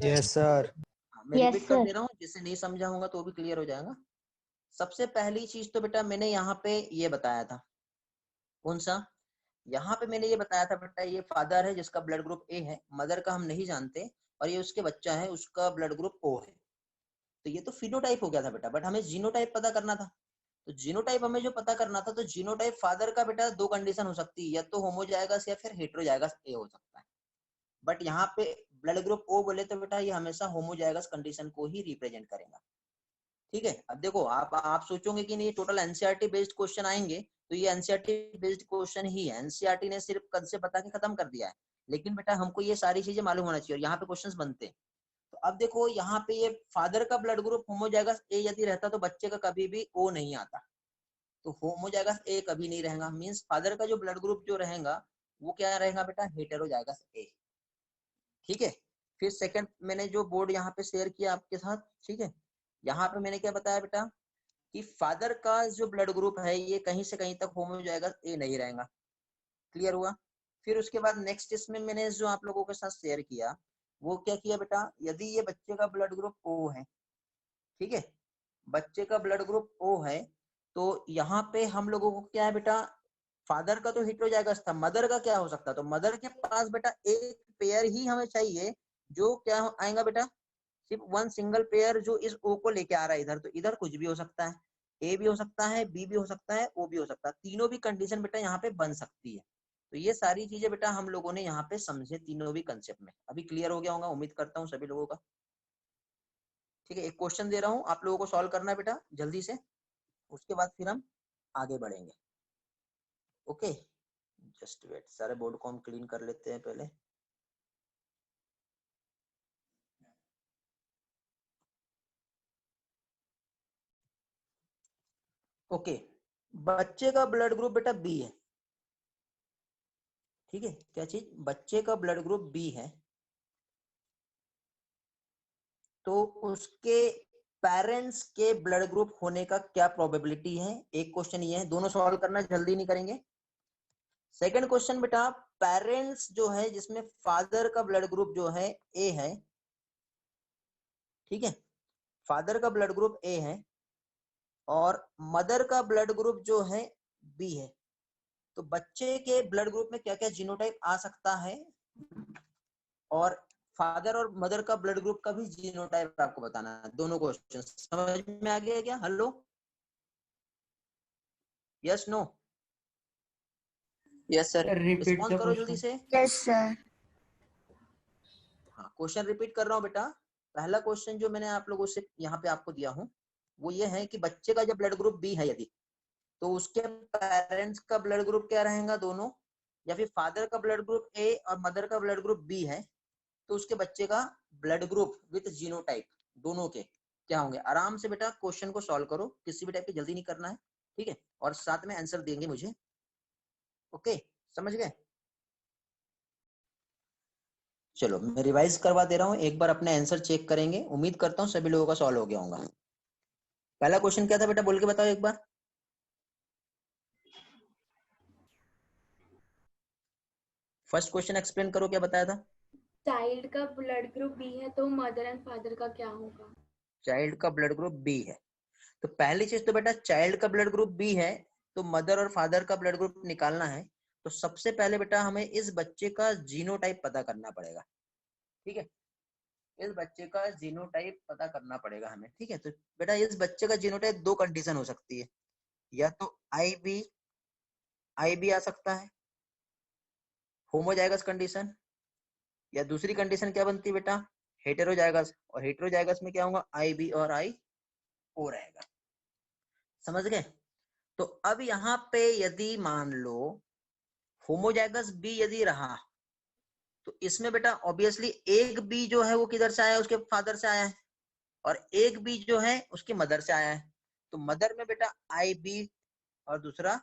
Yes sir. हाँ, मैं यस रिपीट कर सर। दे रहा हूँ, जिससे नहीं समझा होगा तो वो भी क्लियर हो जाएगा। सबसे पहली चीज तो बेटा मैंने यहाँ पे ये बताया था, कौन सा, यहाँ पे मैंने ये बताया था बेटा, ये फादर है जिसका ब्लड ग्रुप ए है, मदर का हम नहीं जानते, और ये उसके बच्चा है उसका ब्लड ग्रुप ओ है। तो ये तो फिनोटाइप हो गया था बेटा, बट हमें जीनोटाइप पता करना था। तो जीनोटाइप हमें जो पता करना था, तो जीनोटाइप फादर का बेटा दो कंडीशन हो सकती है, या तो होमोजाइगस या फिर हेटेरोजाइगस ए हो सकता है। बट यहाँ पे ब्लड ग्रुप ओ बोले तो बेटा ये हमेशा होमोजाइगस कंडीशन को ही रिप्रेजेंट करेगा। ठीक है, अब देखो आप सोचोगे कि नहीं टोटल एनसीईआरटी बेस्ड क्वेश्चन आएंगे, तो ये एनसीईआरटी बेस्ड क्वेश्चन ही है। एनसीईआरटी ने सिर्फ कद से बता के खत्म कर दिया है, लेकिन बेटा हमको ये सारी चीजें मालूम होना चाहिए और यहाँ पे क्वेश्चंस बनते हैं। तो अब देखो यहाँ पे ये फादर का ब्लड ग्रुप होमोजाइगस ए यदि रहता तो बच्चे का कभी भी ओ नहीं आता, तो होमोजाइगस ए कभी नहीं रहेगा, मींस फादर का जो ब्लड ग्रुप जो रहेगा वो क्या रहेगा बेटा, हेटेरोजाइगस ए। ठीक है, फिर सेकंड मैंने जो बोर्ड यहाँ पे शेयर किया आपके साथ, ठीक है, यहाँ पे मैंने क्या बताया बेटा कि फादर का जो ब्लड ग्रुप है ये कहीं से कहीं तक होमोजाइगस ए नहीं रहेगा। क्लियर हुआ? फिर उसके बाद नेक्स्ट इसमें मैंने जो आप लोगों के साथ शेयर किया वो क्या किया बेटा, यदि ये बच्चे का ब्लड ग्रुप ओ है, ठीक है, बच्चे का ब्लड ग्रुप ओ है, तो यहाँ पे हम लोगों को क्या है बेटा, फादर का तो हेटेरोजाइगस था, मदर का क्या हो सकता है, तो मदर के पास बेटा एक पेयर ही हमें चाहिए, जो क्या आएगा बेटा, सिर्फ वन सिंगल पेयर जो इस ओ को लेके आ रहा है इधर, तो इधर कुछ भी हो सकता है, ए भी हो सकता है, बी भी हो सकता है, ओ भी हो सकता है, तीनों भी कंडीशन बेटा यहाँ पे बन सकती है। तो ये सारी चीजें बेटा हम लोगों ने यहाँ पे समझे तीनों भी कंसेप्ट में। अभी क्लियर हो गया होगा उम्मीद करता हूँ सभी लोगों का। ठीक है, एक क्वेश्चन दे रहा हूँ आप लोगों को सॉल्व करना है बेटा जल्दी से, उसके बाद फिर हम आगे बढ़ेंगे। ओके, जस्ट वेट, सारे बोर्ड को हम क्लीन कर लेते हैं पहले। ओके, बच्चे का ब्लड ग्रुप बेटा बी है, ठीक है, क्या चीज, बच्चे का ब्लड ग्रुप बी है, तो उसके पेरेंट्स के ब्लड ग्रुप होने का क्या प्रोबेबिलिटी है, एक क्वेश्चन ये है, दोनों सॉल्व करना, जल्दी नहीं करेंगे। सेकंड क्वेश्चन बेटा, पेरेंट्स जो है जिसमें फादर का ब्लड ग्रुप जो है ए है, ठीक है, फादर का ब्लड ग्रुप ए है और मदर का ब्लड ग्रुप जो है बी है, तो बच्चे के ब्लड ग्रुप में क्या क्या जीनोटाइप आ सकता है, और फादर और मदर का ब्लड ग्रुप का भी जीनोटाइप आपको बताना है। दोनों क्वेश्चन समझ में आ गया क्या? Hello, yes no? Yes sir. Repeat response the करो जल्दी question. से। Yes, sir. हाँ, क्वेश्चन रिपीट कर रहा हूँ बेटा। पहला क्वेश्चन जो मैंने आप लोगों से यहाँ पे आपको दिया हूँ वो ये है कि बच्चे का जब ब्लड ग्रुप बी है यदि, तो उसके पेरेंट्स का ब्लड ग्रुप क्या रहेगा दोनों, या फिर फादर का ब्लड ग्रुप ए और मदर का ब्लड ग्रुप बी है, तो उसके बच्चे का ब्लड ग्रुप विथ जीनोटाइप दोनों के क्या होंगे। आराम से बेटा क्वेश्चन को सॉल्व करो, किसी भी टाइप की जल्दी नहीं करना है, ठीक है, और साथ में आंसर देंगे मुझे। ओके, समझ गए? चलो मैं रिवाइज करवा दे रहा हूँ, एक बार अपने आंसर चेक करेंगे, उम्मीद करता हूँ सभी लोगों का सॉल्व हो गया होगा। पहला क्वेश्चन क्या था बेटा, बोल के बताओ एक बार। फर्स्ट क्वेश्चन एक्सप्लेन करो, क्या बताया था? चाइल्ड का ब्लड ग्रुप बी है तो मदर एंड फादर का क्या होगा? चाइल्ड का ब्लड ग्रुप बी है, तो पहली चीज तो बेटा चाइल्ड का ब्लड ग्रुप बी है, तो मदर और फादर का ब्लड ग्रुप निकालना है, तो सबसे पहले बेटा हमें इस बच्चे का जीनोटाइप पता करना पड़ेगा। ठीक है, इस बच्चे का जीनोटाइप पता करना पड़ेगा हमें। ठीक है, तो बेटा इस बच्चे का जीनोटाइप दो कंडीशन हो सकती है, या तो आई बी आ सकता है, होमोजाइगस कंडीशन, या दूसरी कंडीशन क्या बनती है बेटा, हेटेरोजाइगस, और हेटेरोजाइगस में क्या होगा, आई बी और आई ओ रहेगा। समझ गए? तो अब यहाँ पे यदि मान लो होमोजाइगस बी यदि रहा, तो इसमें बेटा ऑब्वियसली एक बी जो है वो किधर से आया है, उसके फादर से आया है, और एक बी जो है उसकी मदर से आया है, तो मदर में बेटा आई बी और दूसरा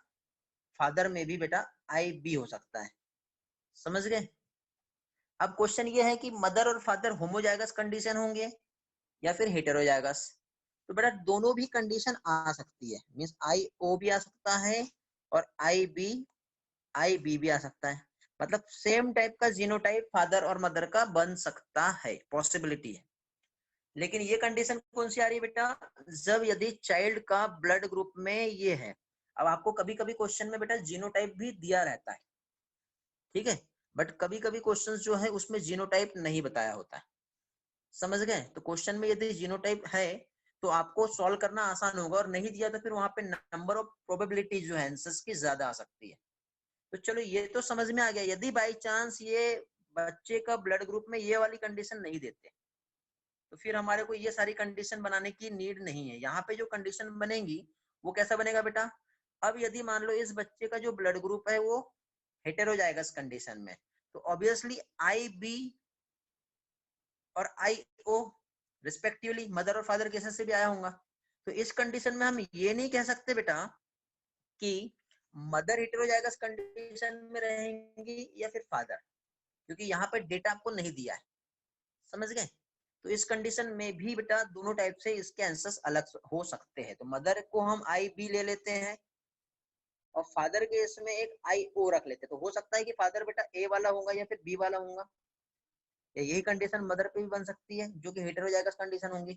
फादर में भी बेटा आई बी हो सकता है। समझ गए? अब क्वेश्चन ये है कि मदर और फादर होमोजाइगस कंडीशन होंगे या फिर हेटेरोजाइगस, तो बेटा दोनों भी कंडीशन आ सकती है, मींस आई ओ भी आ सकता है और आई बी भी आ सकता है, मतलब सेम टाइप का जीनोटाइप फादर और मदर का बन सकता है, पॉसिबिलिटी है। लेकिन ये कंडीशन कौन सी आ रही है बेटा, जब यदि चाइल्ड का ब्लड ग्रुप में ये है। अब आपको कभी कभी क्वेश्चन में बेटा जीनोटाइप भी दिया रहता है, ठीक है, बट कभी कभी क्वेश्चंस जो है उसमें जीनोटाइप नहीं बताया होता है, समझ गए। तो क्वेश्चन में यदि जीनोटाइप है तो आपको सॉल्व करना आसान होगा, और नहीं दिया तो फिर वहां पे नंबर ऑफ प्रोबेबिलिटी जो है आंसर्स की ज्यादा आ सकती है। तो चलो ये तो समझ में आ गया। यदि बाई चांस ये बच्चे का ब्लड ग्रुप में ये वाली कंडीशन नहीं देते तो फिर हमारे को ये सारी कंडीशन बनाने की नीड नहीं है। यहाँ पे जो कंडीशन बनेगी वो कैसा बनेगा बेटा, अब यदि मान लो इस बच्चे का जो ब्लड ग्रुप है वो हेटेरोजाइगस कंडीशन में, तो ऑब्वियसली आई बी और आई ओ रिस्पेक्टिवली मदर और फादर केसेस से भी आया होगा। तो इस कंडीशन में हम ये नहीं कह सकते बेटा कि मदर हेटेरोजाइगस कंडीशन में रहेंगी या फिर फादर, क्योंकि यहाँ पे डेटा आपको नहीं दिया है, समझ गए। तो इस कंडीशन में भी बेटा दोनों टाइप से इसके आंसर्स अलग हो सकते हैं। तो मदर को हम आई बी ले लेते हैं और फादर के इसमें एक आई ओ रख लेते हैं। तो हो सकता है कि फादर बेटा ए वाला होगा या फिर बी वाला होगा, या यही कंडीशन मदर पे भी बन सकती है जो कि हेटेरोजाइगस कंडीशन होंगी।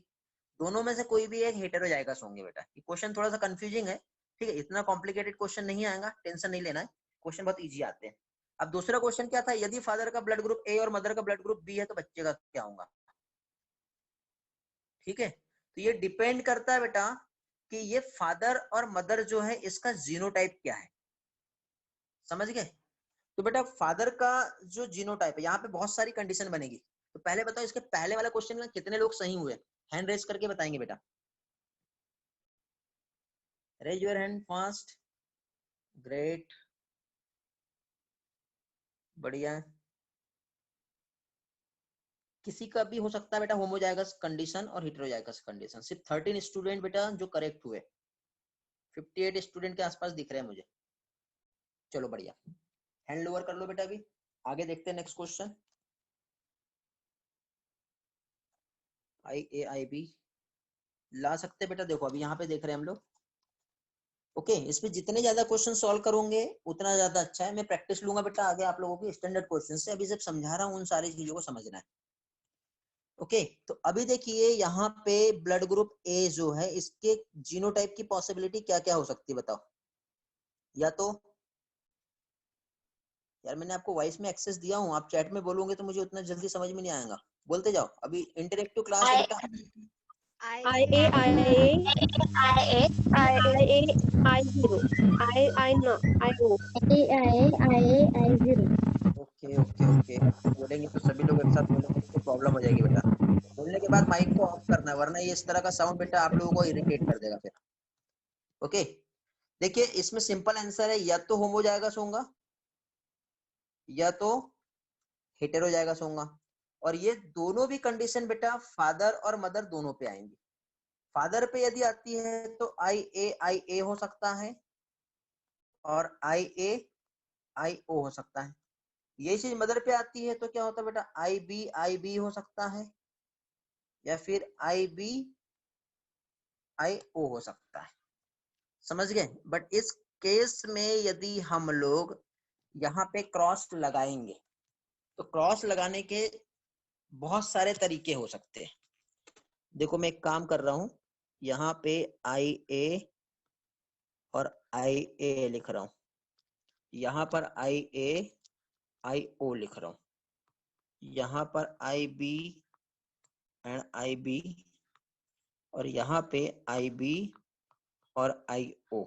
दोनों में से कोई भी एक हेटेरोजाइगस होंगे बेटा। ये क्वेश्चन थोड़ा सा कंफ्यूजिंग है, ठीक है, इतना कॉम्प्लिकेटेड क्वेश्चन नहीं आएगा, टेंशन नहीं लेना है, क्वेश्चन बहुत इजी आते हैं। अब दूसरा क्वेश्चन क्या था, यदि फादर का ब्लड ग्रुप ए और मदर का ब्लड ग्रुप बी है तो बच्चे का क्या होगा, ठीक है। तो ये डिपेंड करता है बेटा कि ये फादर और मदर जो है इसका जीनोटाइप क्या है, समझ गए। तो बेटा फादर का जो जीनोटाइप है, यहाँ पे बहुत सारी कंडीशन बनेगी। तो पहले बताओ इसके पहले वाला क्वेश्चन में कितने लोग सही हुए, हैंड रेज करके बताएंगे बेटा, raise your hand fast, great, बढ़िया। किसी का भी हो सकता है बेटा होमोजाइगस कंडीशन और हेटेरोजाइगस कंडीशन। सिर्फ 13 स्टूडेंट बेटा जो करेक्ट हुए, 58 स्टूडेंट के आसपास दिख रहे हैं मुझे। चलो बढ़िया, हैंड ओवर कर लो बेटा। अभी आगे देखते हैं next question. I A I B ला सकते बेटा, देखो अभी यहाँ पे देख रहे हैं हम लोग। ओके, इसमें जितने ज्यादा क्वेश्चन सॉल्व करोगे उतना ज्यादा अच्छा है। मैं प्रैक्टिस लूंगा बेटा आगे आप लोगों की स्टैंडर्ड क्वेश्चन से, अभी जब समझा रहा हूँ उन सारी चीजों को समझना है। ओके, तो अभी देखिए यहाँ पे ब्लड ग्रुप ए जो है इसके जीनोटाइप की पॉसिबिलिटी क्या क्या हो सकती है बताओ। या तो यार मैंने आपको वॉइस में एक्सेस दिया हूँ, आप चैट में बोलोगे तो मुझे उतना जल्दी समझ में नहीं आएगा, बोलते जाओ, अभी इंटरेक्टिव क्लास है I बेटा। I A I 0 I no I O I 0. Okay okay okay, बोलेंगे तो सभी लोग एक साथ बोलेंगे तो प्रॉब्लम हो जाएगी बेटा। बोलने के बाद माइक को ऑफ करना है, वरना ये इस तरह का साउंड बेटा आप लोगों को इरिटेट कर देगा फिर। ओके, देखिए इसमें सिंपल आंसर है, या तो होमोजाइगस होगा या तो हेटेरोजाइगस होगा। और ये दोनों भी कंडीशन बेटा फादर और मदर दोनों पे आएंगी। फादर पे यदि आती है तो आई ए हो सकता है और आई ओ हो सकता है। ये चीज मदर पे आती है तो क्या होता है बेटा, आई बी हो सकता है या फिर आई ओ हो सकता है, समझ गए। बट इस केस में यदि हम लोग यहाँ पे क्रॉस लगाएंगे तो क्रॉस लगाने के बहुत सारे तरीके हो सकते हैं। देखो मैं एक काम कर रहा हूं, यहाँ पे आई ए और आई ए लिख रहा हूं, यहाँ पर आई ए आई ओ लिख रहा हूं, यहाँ पर आई बी एंड आई बी, और यहाँ पे आई बी और आई ओ।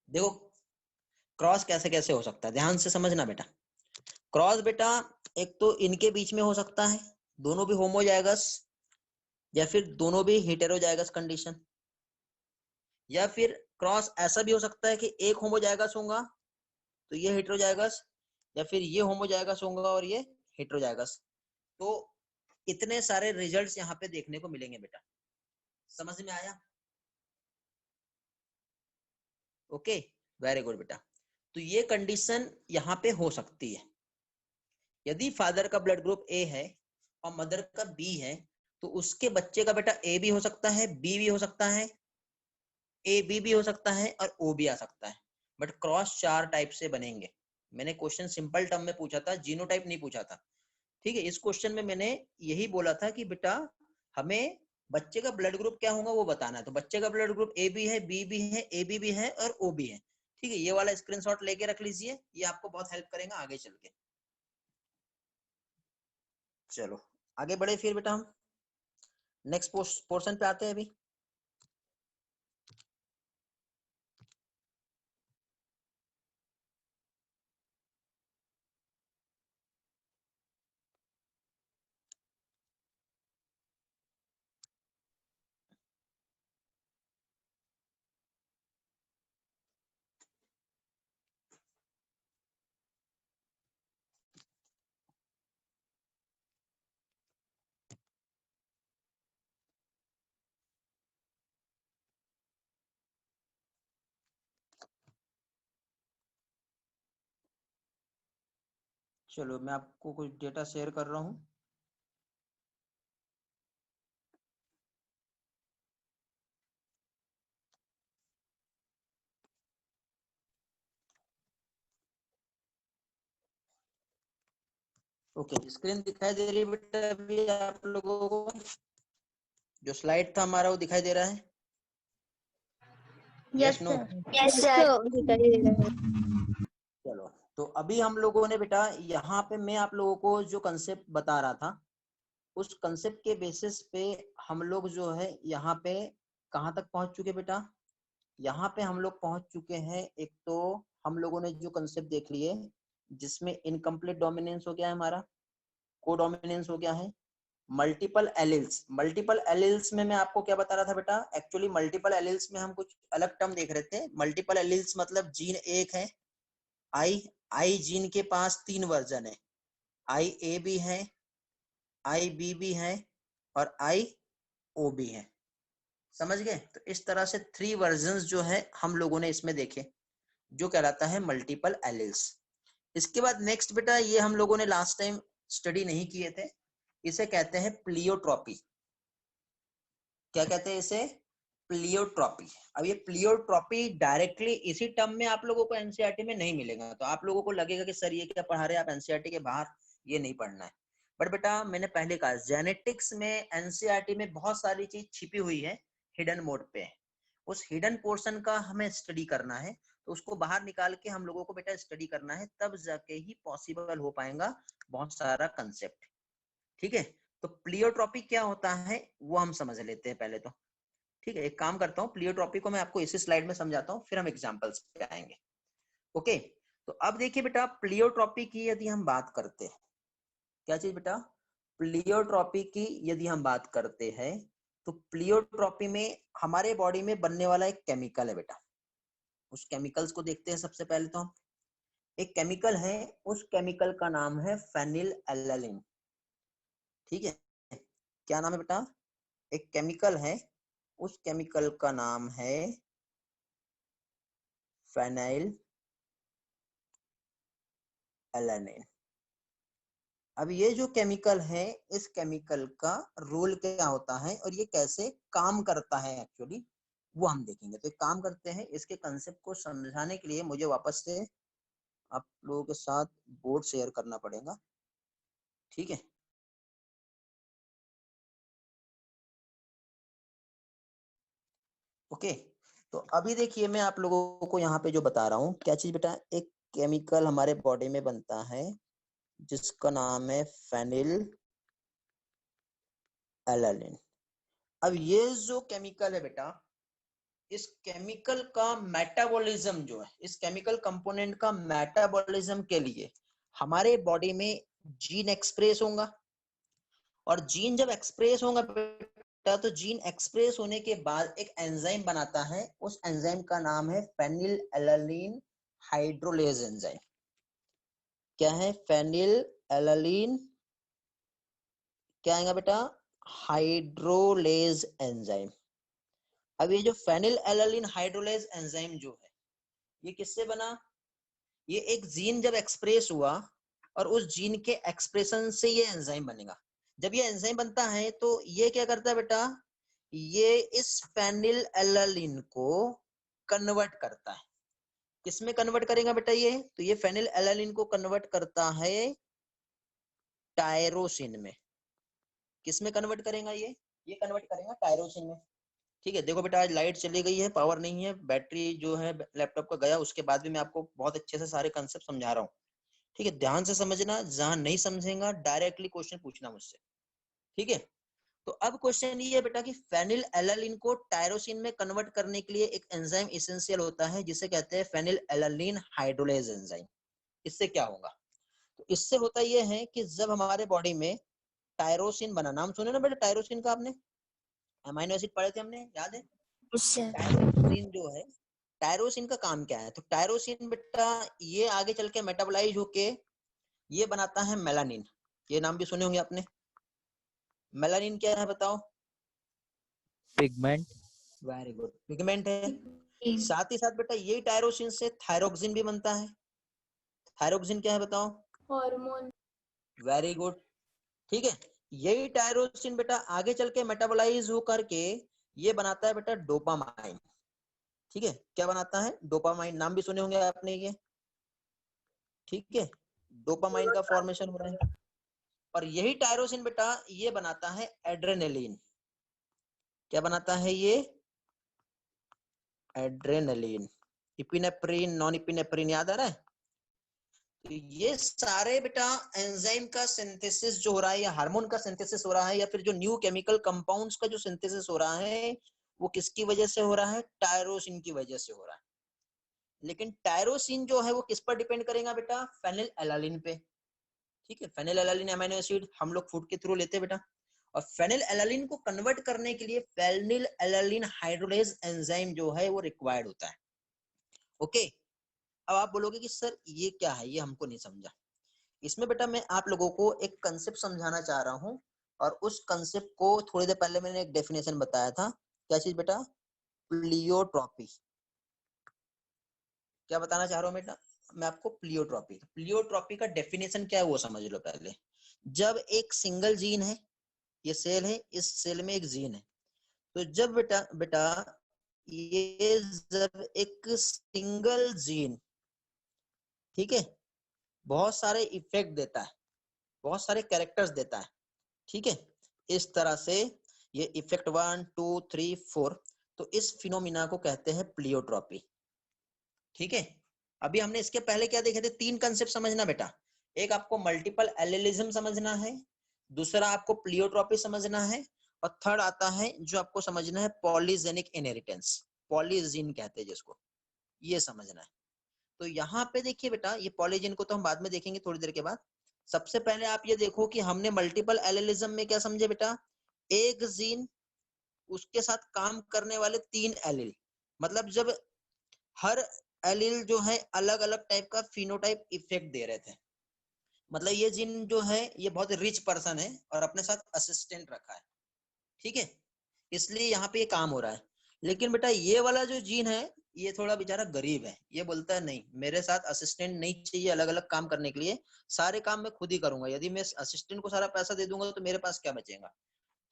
देखो क्रॉस कैसे कैसे हो सकता है, ध्यान से समझना बेटा। क्रॉस बेटा एक तो इनके बीच में हो सकता है, दोनों भी होमोजाइगस या फिर दोनों भी हेटेरोजाइगस कंडीशन, या फिर क्रॉस ऐसा भी हो सकता है कि एक होमोजाइगस होगा तो ये हेटेरोजाइगस, या फिर ये होमोजाइगस होगा और ये हेटेरोजाइगस। तो इतने सारे रिजल्ट्स यहाँ पे देखने को मिलेंगे बेटा, समझ में आया। ओके, वेरी गुड बेटा। तो ये कंडीशन यहाँ पे हो सकती है। यदि फादर का ब्लड ग्रुप ए है और मदर का बी है तो उसके बच्चे का बेटा ए भी हो सकता है, बी भी हो सकता है, ए बी भी हो सकता है और ओ भी आ सकता है। बट क्रॉस 4 टाइप से बनेंगे। मैंने क्वेश्चन सिंपल टर्म में पूछा था, जीनोटाइप नहीं पूछा था, ठीक है। इस क्वेश्चन में मैंने यही बोला था कि बेटा हमें बच्चे का ब्लड ग्रुप क्या होगा वो बताना है। तो बच्चे का ब्लड ग्रुप ए बी है, बी भी है, ए बी भी है और ओ भी है, ठीक है, ये वाला स्क्रीनशॉट लेके रख लीजिए, ये आपको बहुत हेल्प करेगा आगे चल के। चलो आगे बढ़े फिर बेटा, हम नेक्स्ट पोर्शन पे आते हैं अभी। चलो मैं आपको कुछ डेटा शेयर कर रहा हूँ। ओके, स्क्रीन दिखाई दे रही है बेटा अभी आप लोगों को? जो स्लाइड था हमारा वो दिखाई दे रहा है? Yes, no? sir. Yes, sir. दिखाई दे रहा है। चलो तो अभी हम लोगों ने बेटा यहाँ पे मैं आप लोगों को जो कंसेप्ट बता रहा था, उस कंसेप्ट के बेसिस पे हम लोग जो है यहाँ पे कहाँ तक पहुंच चुके बेटा? यहाँ पे हम लोग पहुंच चुके हैं, एक तो हम लोगों ने जो कंसेप्ट देख लिए जिसमें इनकम्प्लीट डोमिनेंस हो गया है हमारा, को डोमिनेंस हो गया है, मल्टीपल एलिल्स। मल्टीपल एलिल्स में मैं आपको क्या बता रहा था बेटा? एक्चुअली मल्टीपल एलिल्स में हम कुछ अलग टर्म देख रहे थे। मल्टीपल एलिल्स मतलब जीन एक है, आई जीन के पास 3 वर्जन है, आई ए भी है, आई बी भी है और आई ओ भी है। समझ गए? तो इस तरह से 3 वर्जन्स जो है हम लोगों ने इसमें देखे, जो कहलाता है मल्टीपल एलिल्स। इसके बाद नेक्स्ट बेटा, ये हम लोगों ने लास्ट टाइम स्टडी नहीं किए थे, इसे कहते हैं प्लियोट्रॉपी। क्या कहते हैं इसे? प्लियोट्रॉपी। अब ये प्लियोट्रॉपी डायरेक्टली इसी टर्म में आप लोगों को एनसीईआरटी में नहीं मिलेगा, तो आप लोगों को लगेगा कि सर ये क्या पढ़ा रहे हैं आप, एनसीईआरटी के बाहर ये नहीं पढ़ना है। बट बेटा मैंने पहले कहा जेनेटिक्स में एनसीईआरटी में बहुत सारी चीज छिपी हुई है, हिडन मोड पे। उस हिडन पोर्शन का हमें स्टडी करना है, तो उसको बाहर निकाल के हम लोगों को बेटा स्टडी करना है, तब जाके ही पॉसिबल हो पाएगा बहुत सारा कंसेप्ट। ठीक है, तो प्लियोट्रॉपी क्या होता है वो हम समझ लेते हैं पहले तो। ठीक है, एक काम करता हूँ, प्लियोट्रॉपी को मैं आपको इसी स्लाइड में समझाता हूँ, फिर हम एग्जांपल्स पे आएंगे। ओके, तो अब देखिए बेटा, प्लियोट्रॉपी की यदि हम बात करते हैं, क्या चीज बेटा? प्लियोट्रॉपी की यदि हम बात करते हैं, तो प्लियोट्रॉपी में हमारे बॉडी में बनने वाला एक केमिकल है बेटा। उस केमिकल्स को देखते हैं सबसे पहले तो हम। एक केमिकल है, उस केमिकल का नाम है फेनिल एलानिन। ठीक है, क्या नाम है बेटा? एक केमिकल है, उस केमिकल का नाम है फेनाइल एलानिन। अब ये जो केमिकल है, इस केमिकल का रोल क्या होता है और ये कैसे काम करता है एक्चुअली, वो हम देखेंगे। तो एक काम करते हैं, इसके कंसेप्ट को समझाने के लिए मुझे वापस से आप लोगों के साथ बोर्ड शेयर करना पड़ेगा। ठीक है, ओके। तो अभी देखिए मैं आप लोगों को यहाँ पे जो बता रहा हूँ, क्या चीज बेटा? एक केमिकल हमारे बॉडी में बनता है जिसका नाम है फेनिल एलानिन। अब ये जो केमिकल है बेटा, इस केमिकल का मेटाबॉलिज्म जो है, इस केमिकल कंपोनेंट का मेटाबॉलिज्म के लिए हमारे बॉडी में जीन एक्सप्रेस होगा, और जीन जब एक्सप्रेस होगा बेटा, तो जीन एक्सप्रेस होने के बाद एक एंजाइम बनाता है, उस एंजाइम का नाम है फेनिल एलानिन हाइड्रोलेज एंजाइम। क्या है? फेनिल एलानिन, क्या आएगा बेटा? Hydrolase enzyme. अब ये जो फेनिल एलानिन हाइड्रोलेज एंजाइम जो है, ये किससे बना? ये एक जीन जब एक्सप्रेस हुआ और उस जीन के एक्सप्रेशन से ये एंजाइम बनेगा। जब ये एंजाइम बनता है तो ये क्या करता है बेटा? ये इस फेनिल एलानिन को कन्वर्ट करता है। किसमें कन्वर्ट करेगा बेटा ये? तो ये फेनिल एलानिन को कन्वर्ट करता है टायरोसिन में। किसमें कन्वर्ट करेगा ये? ये कन्वर्ट करेगा टायरोसिन में। ठीक है, देखो बेटा आज लाइट चली गई है, पावर नहीं है, बैटरी जो है लैपटॉप का गया, उसके बाद भी मैं आपको बहुत अच्छे से सारे कंसेप्ट समझा रहा हूँ। ठीक है, ध्यान से समझना, जहां नहीं समझेगा डायरेक्टली क्वेश्चन पूछना मुझसे। ठीक है, तो अब क्वेश्चन ये है बेटा कि फेनिल एलानिन को टायरोसिन में कन्वर्ट करने के लिए एक एंजाइम एसेंशियल होता है जिसे कहते हैं फेनिल एलानिन हाइड्रोलेज एंजाइम। इससे क्या होगा? तो इससे होता यह है कि जब हमारे बॉडी में टायरोसिन बना, नाम सुने ना बेटा टायरोसिन का आपने, अमीनो एसिड पढ़े थे हमने, याद है? टायरोसिन जो है, टायरोसिन का काम क्या है? तो टायरोसिन बेटा ये आगे चल के मेटाबोलाइज होके ये बनाता है मेलानिन। ये नाम भी सुने होंगे आपने। मेलानिन क्या है बताओ? पिगमेंट। वेरी गुड, पिगमेंट है। साथ ही साथ बेटा यही टायरोसिन से थायरोक्सिन भी बनता है। थायरोक्सिन क्या है बताओ? हार्मोन। वेरी गुड, ठीक है। यही टायरोसिन बेटा आगे चल के मेटाबोलाइज होकर के ये बनाता है बेटा डोपामाइन। ठीक है, क्या बनाता है? डोपामाइन, नाम भी सुने होंगे आपने ये। ठीक है, डोपामाइन का फॉर्मेशन हो रहा है। और यही टायरोसिन बेटा ये बनाता है एड्रेनलिन। क्या बनाता है ये? एड्रेनलिन। इपिनेफ्रिन, नॉन इपिनेफ्रिन याद आ रहा है? तो ये सारे बेटा एंजाइम का सिंथेसिस जो हो रहा है या हार्मोन का सिंथेसिस हो रहा है या फिर जो न्यू केमिकल कंपाउंड्स का जो सिंथेसिस हो रहा है वो किसकी वजह से हो रहा है? टायरोसिन की वजह से हो रहा है। लेकिन टायरोसिन जो है वो किस पर डिपेंड करेगा बेटा? फेनिल एलानिन पे। ठीक है, फेनिल एलानिन अमीनो एसिड हम लोग फूड के थ्रू लेते हैं बेटा। और फेनिल एलानिन को कन्वर्ट करने के लिए फेनिल एलानिन हाइड्रोलेज एंजाइम जो है वो रिक्वायर्ड होता है। ओके, अब आप बोलोगे कि सर ये क्या है, ये हमको नहीं समझा। इसमें बेटा मैं आप लोगों को एक कंसेप्ट समझाना चाह रहा हूँ और उस कंसेप्ट को थोड़ी देर पहले मैंने एक डेफिनेशन बताया था। क्या चीज बेटा? प्लियोट्रॉपी। क्या बताना चाह रहा हूँ बेटा मैं आपको? प्लियोट्रॉपी। प्लियोट्रॉपी का डेफिनेशन क्या है वो समझ लो पहले। जब एक सिंगल जीन है, ये सेल है, इस सेल में एक जीन है, तो जब बेटा बेटा ये जब एक सिंगल जीन, ठीक है, बहुत सारे इफेक्ट देता है, बहुत सारे कैरेक्टर्स देता है। ठीक है, इस तरह से ये इफेक्ट 1 2 3 4, तो इस फिनोमिना को कहते हैं प्लियोट्रॉपी। ठीक है, अभी हमने इसके पहले क्या देखे थे? 3 कंसेप्ट समझना बेटा। एक आपको मल्टीपल एलिलिज्म समझना है, दूसरा आपको प्लियोट्रॉपी समझना है, और थर्ड आता है जो आपको समझना है पॉलीजेनिक इनहेरिटेंस, पॉलीजीन कहते हैं जिसको, ये समझना है। तो यहाँ पे देखिए बेटा, ये पॉलीजीन को तो हम बाद में देखेंगे थोड़ी देर के बाद। सबसे पहले आप ये देखो कि हमने मल्टीपल एलिलिज्म में क्या समझे बेटा? एक जीन, उसके साथ काम करने वाले 3 एलिल, मतलब जब हर एलिल जो है अलग अलग टाइप का फिनोटाइप इफेक्ट दे रहे थे। मतलब ये जीन जो है ये बहुत रिच पर्सन है और अपने साथ असिस्टेंट रखा है। ठीक है, इसलिए यहाँ पे ये काम हो रहा है। लेकिन बेटा ये वाला जो जीन है ये थोड़ा बेचारा गरीब है, ये बोलता है नहीं मेरे साथ असिस्टेंट नहीं चाहिए अलग अलग काम करने के लिए, सारे काम मैं खुद ही करूंगा। यदि मैं असिस्टेंट को सारा पैसा दे दूंगा तो मेरे पास क्या बचेगा?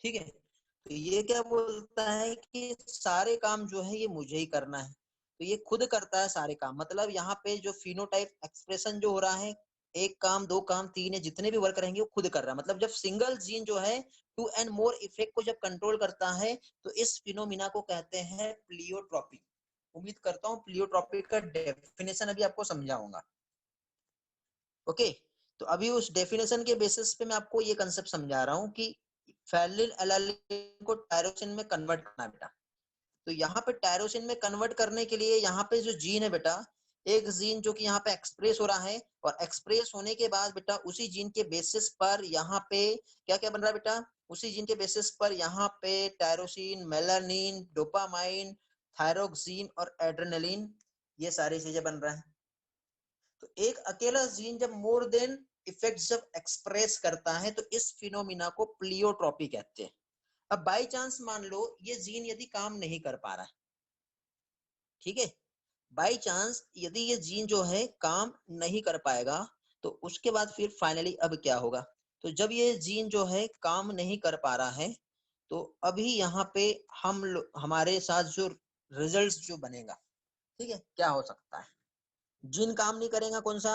ठीक है, तो ये क्या बोलता है कि सारे काम जो है ये मुझे ही करना है, तो ये खुद करता है सारे काम। मतलब यहाँ पे जो फिनोटाइप एक्सप्रेशन जो हो रहा है, एक काम, दो काम, तीन है, जितने भी वर्क रहेंगे वो खुद कर रहा है। मतलब जब सिंगल जीन जो है 2 एंड मोर इफेक्ट को जब कंट्रोल करता है तो इस फिनोमिना को कहते हैं प्लियोट्रॉपी। उम्मीद करता हूँ प्लियोट्रॉपी का डेफिनेशन अभी आपको समझाऊंगा। ओके, तो अभी उस डेफिनेशन के बेसिस पे मैं आपको ये कंसेप्ट समझा रहा हूँ कि फेनिल एलानिन को टायरोसिन में कन्वर्ट करना बेटा। तो यहाँ पे टायरोसिन में कन्वर्ट करने के लिए यहाँ पे जो जीन है बेटा, एक जीन जो कि यहाँ पे एक्सप्रेस हो रहा है, और एक्सप्रेस होने के बाद बेटा उसी जीन के बेसिस पर यहाँ पे क्या क्या बन रहा है बेटा? उसी जीन के बेसिस पर यहाँ पे टायरोसिन, मेलानिन, डोपामाइन, थायरोक्सिन और एड्रेनलिन, ये सारी चीजें बन रहा है। तो एक अकेला जीन जब मोर देन इफेक्ट जब एक्सप्रेस करता है तो इस फिनोमिना को प्लियोट्रॉपी कहते हैं। अब बाय चांस मान लो ये जीन यदि काम नहीं कर पा रहा है, ठीक है, बाय चांस यदि ये जीन जो है काम नहीं कर पाएगा तो उसके बाद फिर फाइनली अब क्या होगा? तो जब ये जीन जो है काम नहीं कर पा रहा है तो अभी यहाँ पे हमारे साथ जो रिजल्ट जो बनेगा, ठीक है, क्या हो सकता है? जीन काम नहीं करेगा, कौन सा?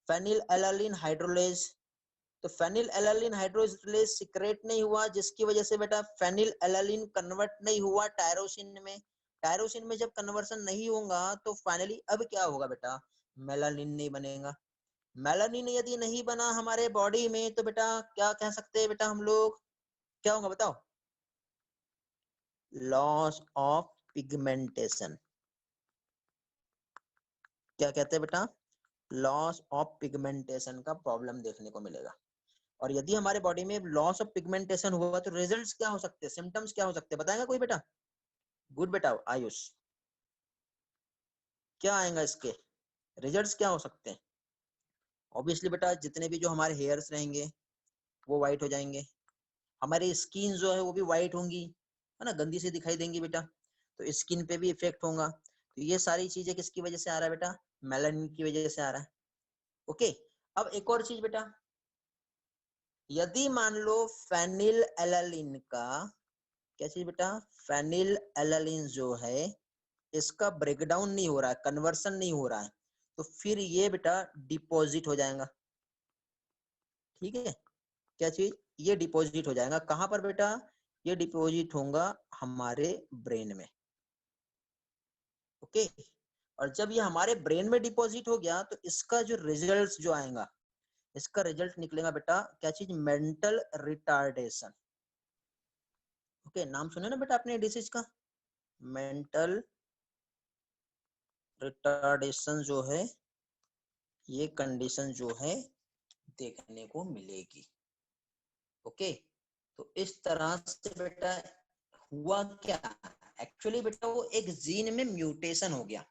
फेनिल एलानिन हाइड्रोलेज, तो फेनिल एलानिन हाइड्रोजिलेज सिक्रेट नहीं हुआ, जिसकी वजह से बेटा फेनिल एलानिन कन्वर्ट नहीं हुआ टायरोसिन में। टायरोसिन में जब कन्वर्सन नहीं होगा तो फाइनली अब क्या होगा बेटा, मेलानिन नहीं बनेगा। मेलानिन यदि नहीं बना हमारे बॉडी में तो बेटा क्या कह सकते हैं बेटा हम लोग, क्या होगा बताओ, लॉस ऑफ पिगमेंटेशन। क्या कहते हैं बेटा, लॉस ऑफ पिगमेंटेशन का प्रॉब्लम देखने को मिलेगा। और यदि हमारे बॉडी में लॉस ऑफ पिगमेंटेशन हुआ तो रिजल्ट्स क्या हो सकते हैं, सिम्टम्स क्या हो सकते हैं, बताएगा कोई बेटा? गुड बेटा आयुष, क्या आएगा इसके रिजल्ट्स, क्या हो सकते हैं? ऑब्वियसली बेटा जितने भी जो हमारे हेयर्स रहेंगे वो व्हाइट हो जाएंगे, हमारी स्किन जो है वो भी व्हाइट होंगी, है ना, गंदी से दिखाई देंगी बेटा, तो स्किन पे भी इफेक्ट होगा। तो ये सारी चीजें किसकी वजह से आ रहा है बेटा, मेलानिन की वजह से आ रहा है। ओके, अब एक और चीज बेटा, यदि मान लो फेनिल एलानिन का, क्या चीज बेटा, फेनिल एलानिन जो है इसका ब्रेकडाउन नहीं हो रहा है, कन्वर्सन नहीं हो रहा है, तो फिर ये बेटा डिपॉजिट हो जाएगा। ठीक है, क्या चीज, ये डिपॉजिट हो जाएगा कहां पर बेटा, ये डिपॉजिट होगा हमारे ब्रेन में। ओके, और जब ये हमारे ब्रेन में डिपॉजिट हो गया तो इसका जो रिजल्ट जो आएगा, इसका रिजल्ट निकलेगा बेटा क्या चीज, मेंटल रिटार्डेशन। ओके, नाम सुने ना बेटा आपने डिसीज का, मेंटल रिटार्डेशन जो है ये कंडीशन जो है देखने को मिलेगी। ओके, तो इस तरह से बेटा हुआ क्या, एक्चुअली बेटा वो एक जीन में म्यूटेशन हो गया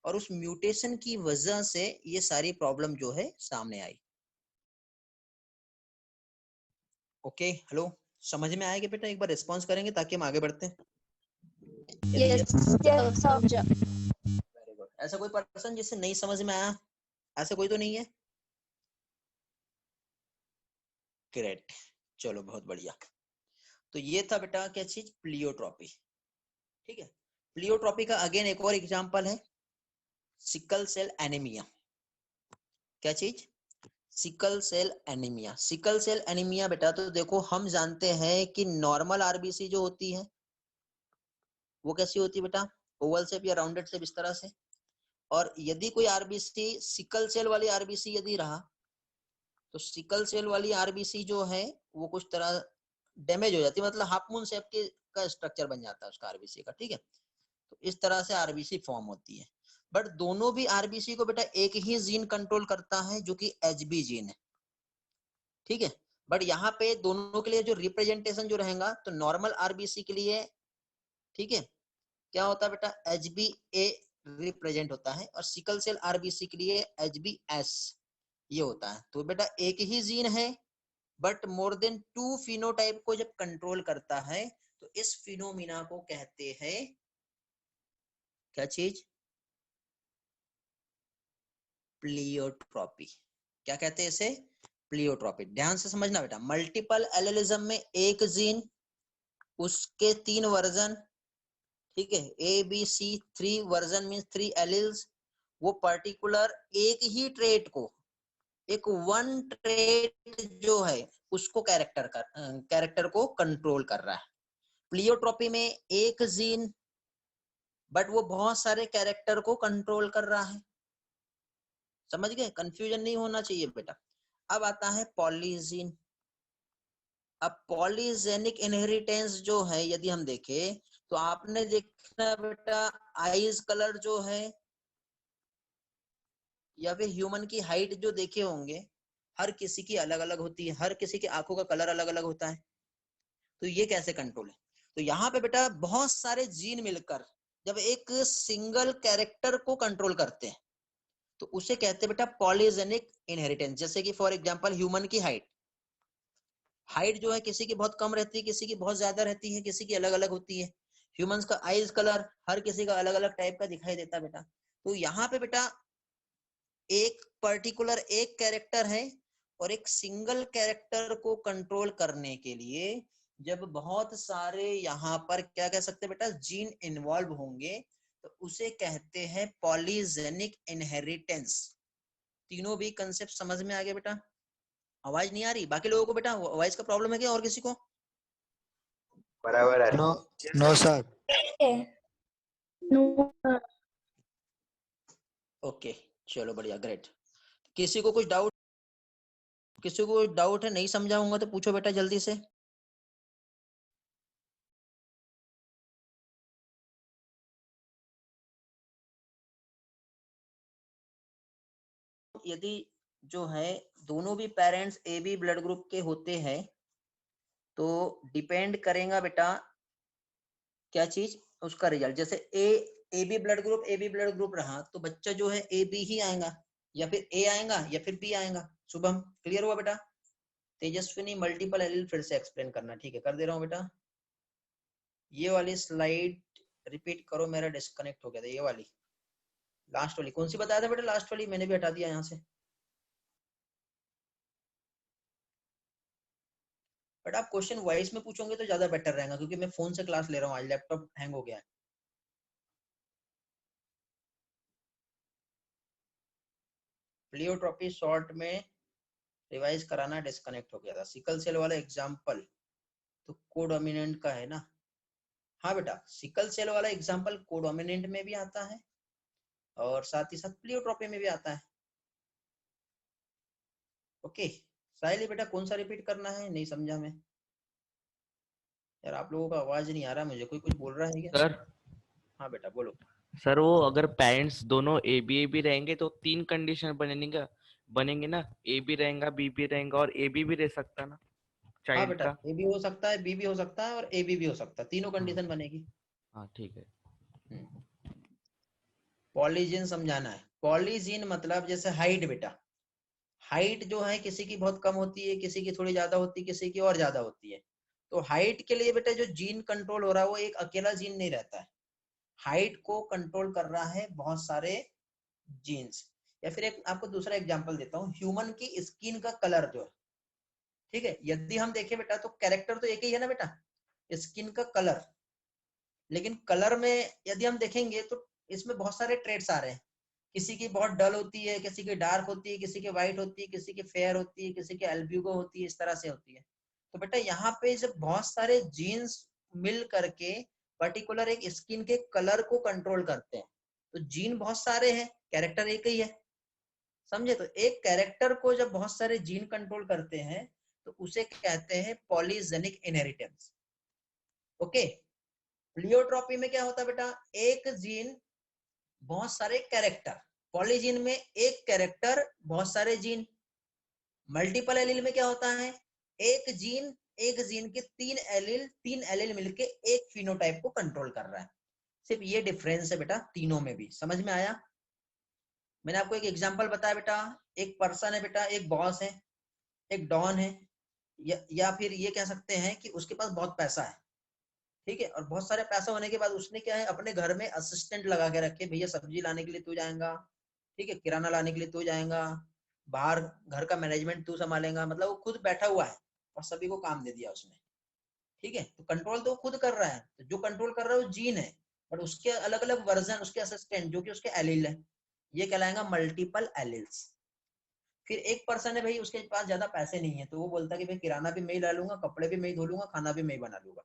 और उस म्यूटेशन की वजह से ये सारी प्रॉब्लम जो है सामने आई। ओके, हेलो, समझ में आएगा बेटा? एक बार रिस्पॉन्स करेंगे ताकि हम आगे बढ़ते हैं। Yes, yes, समझा। Very good. ऐसा कोई पर्सन जिससे नहीं समझ में आया, ऐसा कोई तो नहीं है? ग्रेट, चलो बहुत बढ़िया। तो ये था बेटा क्या चीज, प्लियोट्रॉपी। ठीक है, प्लियोट्रॉपी का अगेन एक और एग्जांपल है सिकल सेल एनीमिया। क्या चीज, sickle cell anaemia. Sickle cell anaemia बेटा तो देखो हम जानते हैं कि नॉर्मल आरबीसी जो होती है वो कैसी होती है बेटा, ओवल शेप या राउंडेड शेप इस तरह से। और यदि कोई आरबीसी सिकल सेल वाली आरबीसी यदि रहा तो सिकल सेल वाली आरबीसी जो है वो कुछ तरह डैमेज हो जाती है, मतलब हाफ मून शेप के का स्ट्रक्चर बन जाता है उसका आरबीसी का। ठीक है, तो इस तरह से आरबीसी फॉर्म होती है। बट दोनों भी आरबीसी को बेटा एक ही जीन कंट्रोल करता है जो कि एचबी जीन है। ठीक है, बट यहाँ पे दोनों के लिए जो रिप्रेजेंटेशन जो रहेगा तो नॉर्मल आरबीसी के लिए, ठीक है, क्या होता है बेटा, एचबी ए रिप्रेजेंट होता है और सिकल सेल आरबीसी के लिए एचबी एस ये होता है। तो बेटा एक ही जीन है बट मोर देन 2 फिनोटाइप को जब कंट्रोल करता है तो इस फिनोमिना को कहते हैं क्या चीज, प्लियोट्रॉपी। क्या कहते हैं इसे, प्लियोट्रॉपी। ध्यान से समझना बेटा, मल्टीपल एलेलिज्म में एक जीन उसके 3 वर्जन, ठीक है, A B C 3 version means 3 alleles, वो पर्टिकुलर एक ही ट्रेट को, एक वन ट्रेट जो है उसको कैरेक्टर को कंट्रोल कर रहा है। प्लियोट्रॉपी में एक जीन बट वो बहुत सारे कैरेक्टर को कंट्रोल कर रहा है। समझ गए, कंफ्यूजन नहीं होना चाहिए बेटा। अब आता है पॉलीजीन। अब पॉलीजेनिक इनहेरिटेंस जो है यदि हम देखें तो आपने देखना बेटा आईज कलर जो है या फिर ह्यूमन की हाइट जो देखे होंगे हर किसी की अलग अलग होती है, हर किसी की आंखों का कलर अलग अलग होता है। तो ये कैसे कंट्रोल है, तो यहाँ पे बेटा बहुत सारे जीन मिलकर जब एक सिंगल कैरेक्टर को कंट्रोल करते हैं तो उसे कहते हैं बेटा पॉलीजेनिक इनहेरिटेंस। जैसे कि फॉर एग्जांपल ह्यूमन की हाइट, हाइट जो है किसी की बहुत कम रहती है, किसी की बहुत ज्यादा रहती है, किसी की अलग अलग होती है। ह्यूमंस का आईज कलर हर किसी का अलग अलग टाइप का दिखाई देता है बेटा। तो यहाँ पे बेटा एक पर्टिकुलर एक कैरेक्टर है और एक सिंगल कैरेक्टर को कंट्रोल करने के लिए जब बहुत सारे यहाँ पर क्या कह सकते हैं बेटा जीन इन्वॉल्व होंगे तो उसे कहते हैं पॉलीजेनिक इनहेरिटेंस। तीनों भी कंसेप्ट समझ में आ गए बेटा? आवाज नहीं आ रही बाकी लोगों को बेटा? वॉइस का प्रॉब्लम है क्या और किसी को? बराबर आ नो रही। No sir. ओके चलो बढ़िया, ग्रेट। किसी को कुछ डाउट, किसी को डाउट है, नहीं समझाऊंगा तो पूछो बेटा जल्दी से। यदि जो है दोनों भी parents A B blood group के होते हैं तो डिपेंड करेगा बेटा क्या चीज, उसका रिजल्ट। जैसे ए बी ब्लड ग्रुप रहा तो बच्चा जो है ए बी ही आएगा, या फिर ए आएगा या फिर बी आएगा। शुभम क्लियर हुआ बेटा? तेजस्विनी मल्टीपल एलील फिर से एक्सप्लेन करना, ठीक है कर दे रहा हूँ बेटा। ये वाली स्लाइड रिपीट करो, मेरा डिस्कनेक्ट हो गया था। ये वाली लास्ट वाली कौन सी बताया था बेटा? लास्ट वाली मैंने भी हटा दिया यहाँ से। बट आप क्वेश्चन वॉइस में पूछोगे तो ज्यादा बेटर रहेगा, क्योंकि मैं फोन से क्लास ले रहा हूँ, आज लैपटॉप हैंग हो गया है। प्लियोट्रॉपी शॉर्ट में रिवाइज कराना, डिस्कनेक्ट हो गया था। सिकल सेल वाला एग्जाम्पल तो कोडोमिनेंट का है ना? हाँ बेटा, सिकल सेल वाला एग्जाम्पल कोडोमिनेंट में भी आता है और साथ ही साथ प्लियोट्रॉपी में भी आता है। ओके साहिल बेटा कौन सा रिपीट करना है, नहीं समझा मैं यार। आप लोगों का आवाज नहीं आ रहा मुझे, कोई कुछ बोल रहा है क्या? सर हाँ बेटा बोलो। सर वो अगर पेरेंट्स दोनों ए बी रहेंगे तो 3 कंडीशन बनेंगे ना, ए बी रहेगा, बी भी रहेगा और ए बी भी रह सकता ना हाँ चाइल्ड बेटा, का। ए भी हो सकता है, बी भी हो सकता है और ए भी हो सकता है, तीनों कंडीशन बनेगी। हाँ ठीक है। पॉलीजीन समझाना है। पॉलीजीन मतलब जैसे हाइट बेटा, हाइट जो है किसी की बहुत कम होती है, किसी की थोड़ी ज्यादा होती है, किसी की और ज्यादा होती है। तो हाइट के लिए बेटा जो जीन कंट्रोल हो रहा है वो एक अकेला जीन नहीं रहता है, हाइट को कंट्रोल कर रहा है बहुत सारे जीन्स। या फिर एक आपको दूसरा एग्जांपल देता हूँ, ह्यूमन की स्किन का कलर जो है, ठीक है, यदि हम देखें बेटा तो कैरेक्टर तो एक ही है ना बेटा, स्किन का कलर। लेकिन कलर में यदि हम देखेंगे तो इसमें बहुत सारे ट्रेड्स आ रहे हैं। किसी की बहुत डल होती है, किसी की डार्क होती है, किसी की व्हाइट होती है, किसी की फेयर होती है, किसी की एल्ब्यूगो होती है, इस तरह से होती है। तो बेटा यहाँ पे जब बहुत सारे जीन्स मिल करके पर्टिकुलर एक स्किन के कलर को कंट्रोल करते हैं, तो जीन बहुत सारे हैं, कैरेक्टर एक ही है, समझे? तो एक कैरेक्टर को जब बहुत सारे जीन कंट्रोल करते हैं तो उसे कहते हैं पॉलीजेनिक इनहेरिटेंस। ओके, प्लियोट्रॉपी में क्या होता है बेटा, एक जीन बहुत सारे कैरेक्टर, पॉलीजीन में एक कैरेक्टर बहुत सारे जीन। मल्टीपल एलील में क्या होता है, एक जीन के तीन एलील मिलके एक फिनोटाइप को कंट्रोल कर रहा है। सिर्फ ये डिफरेंस है बेटा तीनों में भी, समझ में आया? मैंने आपको एक एग्जांपल बताया बेटा, एक पर्सन है बेटा, एक बॉस है, एक डॉन है, या फिर ये कह सकते हैं कि उसके पास बहुत पैसा है, ठीक है, और बहुत सारे पैसा होने के बाद उसने क्या है अपने घर में असिस्टेंट लगा के रखे, भैया सब्जी लाने के लिए तू जाएगा, ठीक है, किराना लाने के लिए तू जाएगा, बाहर घर का मैनेजमेंट तू संभालेगा, मतलब वो खुद बैठा हुआ है और सभी को काम दे दिया उसने, ठीक है। तो कंट्रोल तो खुद कर रहा है, तो जो कंट्रोल कर रहा है वो जीन है, बट उसके अलग अलग वर्जन, उसके असिस्टेंट जो कि उसके एलील है, ये कहलाएगा मल्टीपल एलील्स। फिर एक पर्सन है भाई, उसके पास ज्यादा पैसे नहीं है, तो वो बोलता है कि भाई किराना भी मैं ही ला लूंगा, कपड़े भी मैं ही धो लूंगा, खाना भी मैं ही बना लूंगा,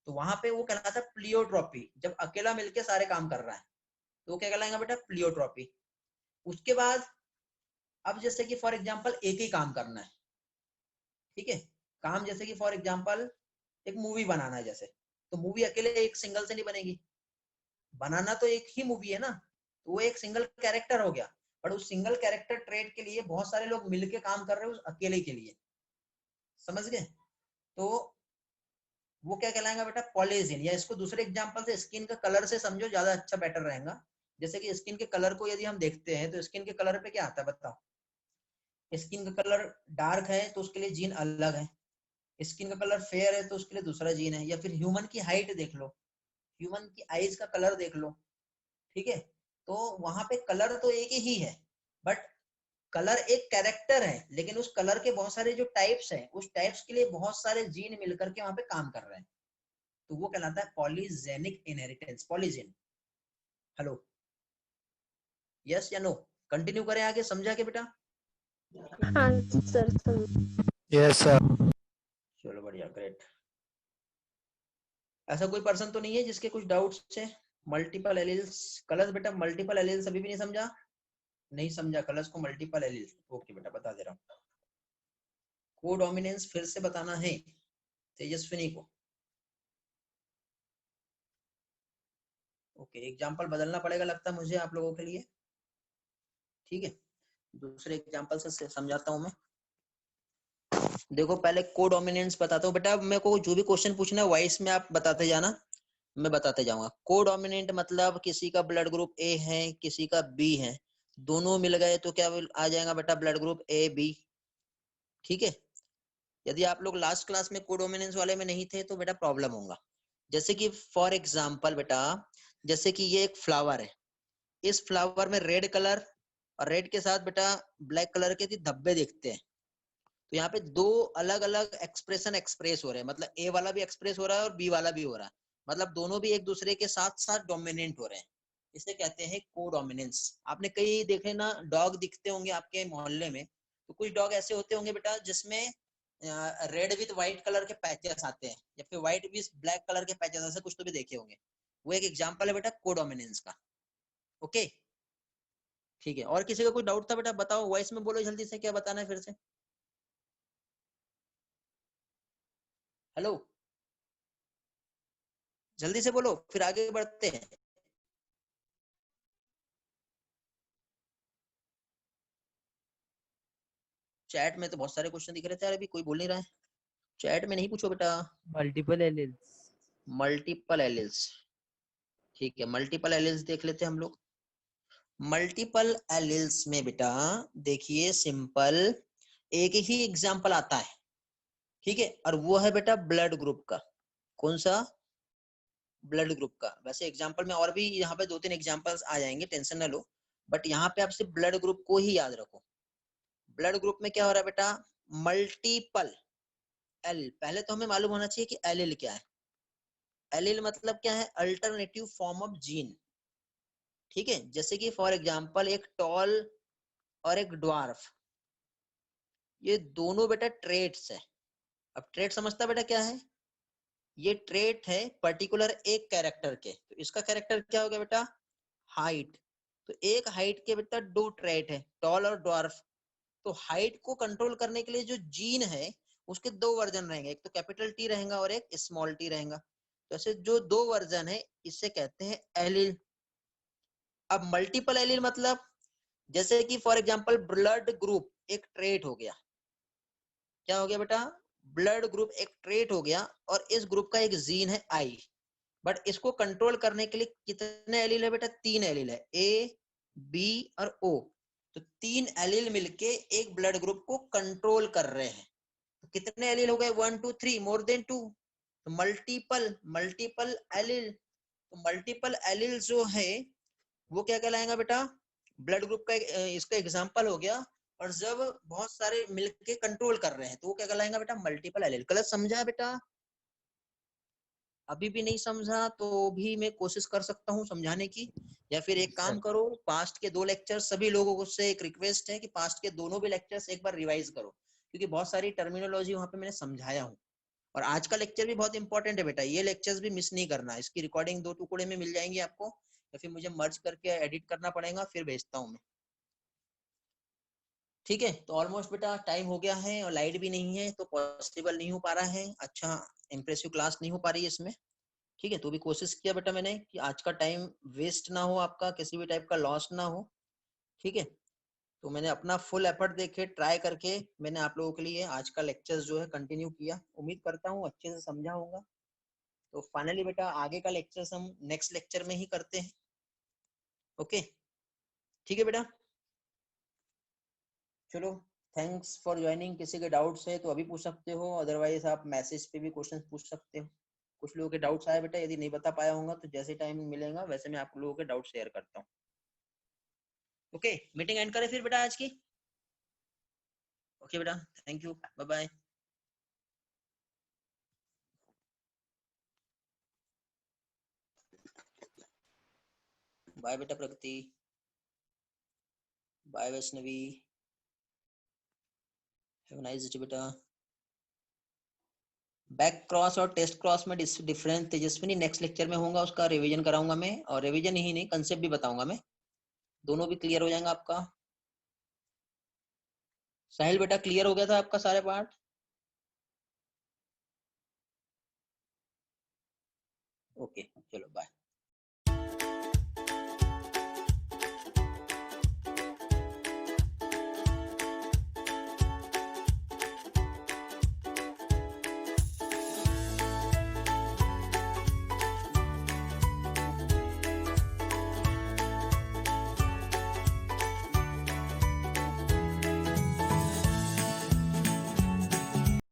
तो वहां पे वो कहलाता है प्लियोट्रॉपी। जब अकेला मिलके सारे काम कर रहा है तो वो क्या कहलाएगा बेटा, प्लियोट्रॉपी। उसके बाद अब जैसे कि फॉर एग्जांपल एक ही काम करना है, ठीक है, काम जैसे कि फॉर एग्जांपल एक मूवी बनाना है जैसे, तो मूवी अकेले एक सिंगल से नहीं बनेगी, बनाना तो एक ही मूवी है ना, तो वो एक सिंगल कैरेक्टर हो गया, पर उस सिंगल कैरेक्टर ट्रेड के लिए बहुत सारे लोग मिलके काम कर रहे हैं उस अकेले के लिए, समझ गए? तो वो क्या कहलाएगा बेटा, पॉलीजीन। या इसको दूसरे एग्जांपल से स्किन का कलर से समझो, ज्यादा अच्छा बेटर रहेगा। जैसे कि स्किन के कलर को यदि हम देखते हैं तो स्किन के कलर पे क्या आता है बताओ, स्किन का कलर डार्क है तो उसके लिए जीन अलग है, स्किन का कलर फेयर है तो उसके लिए दूसरा जीन है। या फिर ह्यूमन की हाइट देख लो, ह्यूमन की आईज का कलर देख लो, ठीक है, तो वहां पे कलर तो एक ही है, बट कलर एक कैरेक्टर है, लेकिन उस कलर के बहुत सारे जो टाइप्स हैं, उस टाइप्स के लिए बहुत सारे जीन मिलकर के वहां पे काम कर रहे हैं, तो वो कहलाता है polygenic inheritance, polygene. Hello, yes या नो? कंटिन्यू करें आगे, समझा के बेटा? हाँ सर यस सर। चलो बढ़िया, ग्रेट। ऐसा कोई पर्सन तो नहीं है जिसके कुछ डाउट्स है? मल्टीपल एलिल्स कलर्स, बेटा मल्टीपल एलिल्स अभी भी नहीं समझा? नहीं समझा कलर्स को मल्टीपल एलिल्स? ओके बेटा बता दे रहा हूँ। कोडोमिनेंस फिर से बताना है तेजस्विनी को। ओके, एग्जांपल बदलना पड़ेगा लगता है मुझे आप लोगों के लिए। ठीक है, दूसरे एग्जांपल से समझाता हूं मैं। देखो पहले कोडोमिनेंस बताता हूँ बेटा, मेरे को जो भी क्वेश्चन पूछना है वॉइस में आप बताते जाना, मैं बताते जाऊंगा। कोडोमिनेंट मतलब किसी का ब्लड ग्रुप ए है, किसी का बी है, दोनों मिल गए तो क्या आ जाएगा बेटा? Blood group A B. ठीक है, यदि आप लोग लास्ट क्लास में कोडोमिनेंस वाले में नहीं थे तो बेटा प्रॉब्लम होगा। जैसे कि फॉर एग्जांपल बेटा, जैसे कि ये एक फ्लावर है, इस फ्लावर में रेड कलर और रेड के साथ बेटा ब्लैक कलर के धब्बे दिखते हैं। तो यहाँ पे दो अलग अलग एक्सप्रेशन एक्सप्रेस हो रहे हैं, मतलब ए वाला भी एक्सप्रेस हो रहा है और बी वाला भी हो रहा है, मतलब दोनों भी एक दूसरे के साथ साथ डोमिनेंट हो रहे हैं। इसे कहते हैं कोडोमिनेंस। आपने कई देखे ना, डॉग दिखते होंगे आपके मोहल्ले में, तो कुछ डॉग ऐसे होते होंगे बेटा जिसमें रेड विद व्हाइट कलर के पैचेस आते हैं, या फिर व्हाइट विद ब्लैक कलर के पैचेस, ऐसे कुछ तो भी देखे होंगे। वो एक एग्जाम्पल है बेटा कोडोमिनेंस का। ओके ठीक है, और किसी का कोई डाउट था बेटा? बताओ, वॉइस में बोलो जल्दी से, क्या बताना है फिर से। हेलो, जल्दी से बोलो फिर आगे बढ़ते हैं। चैट में तो बहुत सारे क्वेश्चन दिख रहे थे यार, अभी कोई बोल नहीं रहा है। चैट में नहीं पूछो बेटा। Multiple alleles. मल्टीपल एलिल्स, ठीक है, मल्टीपल एलिल्स देख लेते हैं हम लोग। मल्टीपल एलिल्स में बेटा देखिए सिंपल एक ही एग्जांपल आता है, ठीक है, और वो है बेटा ब्लड ग्रुप का। कौन सा? ब्लड ग्रुप का। वैसे एग्जांपल में और भी यहाँ पे दो तीन एग्जांपल्स आ जाएंगे, टेंशन ना लो, बट यहाँ पे आप सिर्फ ब्लड ग्रुप को ही याद रखो। ब्लड ग्रुप में क्या हो रहा है बेटा? मल्टीपल एल, पहले तो हमें मालूम होना चाहिए कि एलिल क्या है। एलिल मतलब क्या है? Alternative form of gene. ठीक है, जैसे कि फॉर एग्जांपल एक टॉल और एक ड्वार्फ, ये दोनों बेटा ट्रेट्स है। अब ट्रेट समझता बेटा क्या है? ये ट्रेट है पर्टिकुलर एक कैरेक्टर के, तो इसका कैरेक्टर क्या हो गया बेटा? हाइट। तो एक हाइट के बेटा दो ट्रेट है, टॉल और ड्वार्फ। तो हाइट को कंट्रोल करने के लिए जो जीन है उसके दो वर्जन रहेंगे, एक तो कैपिटल टी रहेगा और एक स्मॉल टी रहेगा। तो ऐसे जो दो वर्जन है इससे कहते हैं एलिल। अब मल्टीपल एलिल मतलब, जैसे कि फॉर एग्जांपल ब्लड ग्रुप एक ट्रेट हो गया। क्या हो गया बेटा? ब्लड ग्रुप एक ट्रेट हो गया, और इस ग्रुप का एक जीन है आई, बट इसको कंट्रोल करने के लिए कितने एलिल है बेटा? तीन एलिल है, ए बी और ओ। तो तीन एलिल मिलके एक ब्लड ग्रुप को कंट्रोल कर रहे हैं। तो कितने एलिल हो गए? 1 2 3, मोर देन 2। तो मल्टीपल मल्टीपल एलिल। तो मल्टीपल एलिल जो है वो क्या कहलाएगा बेटा? ब्लड ग्रुप का इसका एग्जांपल हो गया। और जब बहुत सारे मिलके कंट्रोल कर रहे हैं तो वो क्या कहलाएगा बेटा? Multiple allele. गलत समझा बेटा? अभी भी नहीं समझा तो भी मैं कोशिश कर सकता हूँ समझाने की, या फिर एक काम करो, पास्ट के दो लेक्चर, सभी लोगों से एक रिक्वेस्ट है कि पास्ट के दोनों भी लेक्चर्स एक बार रिवाइज करो, क्योंकि बहुत सारी टर्मिनोलॉजी वहां पे मैंने समझाया हूँ। और आज का लेक्चर भी बहुत इंपॉर्टेंट है बेटा, ये लेक्चर्स भी मिस नहीं करना। इसकी रिकॉर्डिंग दो टुकड़े में मिल जाएंगी आपको, या फिर मुझे मर्ज करके एडिट करना पड़ेगा, फिर भेजता हूँ मैं। ठीक है, तो ऑलमोस्ट बेटा टाइम हो गया है और लाइट भी नहीं है, तो पॉसिबल नहीं हो पा रहा है, अच्छा इंप्रेसिव क्लास नहीं हो पा रही है इसमें। ठीक है, तो भी कोशिश किया बेटा मैंने कि आज का टाइम वेस्ट ना हो, आपका किसी भी टाइप का लॉस ना हो। ठीक है, तो मैंने अपना फुल एफर्ट देके ट्राई करके मैंने आप लोगों के लिए आज का लेक्चर जो है कंटिन्यू किया। उम्मीद करता हूँ अच्छे से समझा होगा। तो फाइनली बेटा आगे का लेक्चर हम नेक्स्ट लेक्चर में ही करते हैं। ओके ठीक है बेटा, चलो थैंक्स फॉर ज्वाइनिंग। किसी के डाउट्स है तो अभी पूछ सकते हो, अदरवाइज आप मैसेज पे भी क्वेश्चन पूछ सकते हो। कुछ लोगों के डाउट्स आए बेटा, यदि नहीं बता पाया होगा तो जैसे टाइम मिलेगा वैसे मैं आप लोगों के डाउट शेयर करता हूँ। ओके, मीटिंग एंड करें फिर बेटा आज की। ओके बेटा, thank you, bye bye. Bye बेटा Pragati, bye Vaishnavi. Have a nice day बेटा। बैक क्रॉस और टेस्ट क्रॉस में डिफरेंस तेजस्विनी नेक्स्ट लेक्चर में होगा, उसका रिवीजन कराऊंगा मैं, और रिवीजन ही नहीं कंसेप्ट भी बताऊंगा मैं, दोनों भी क्लियर हो जाएगा आपका। साहिल बेटा क्लियर हो गया था आपका सारे पार्ट? ओके चलो बाय।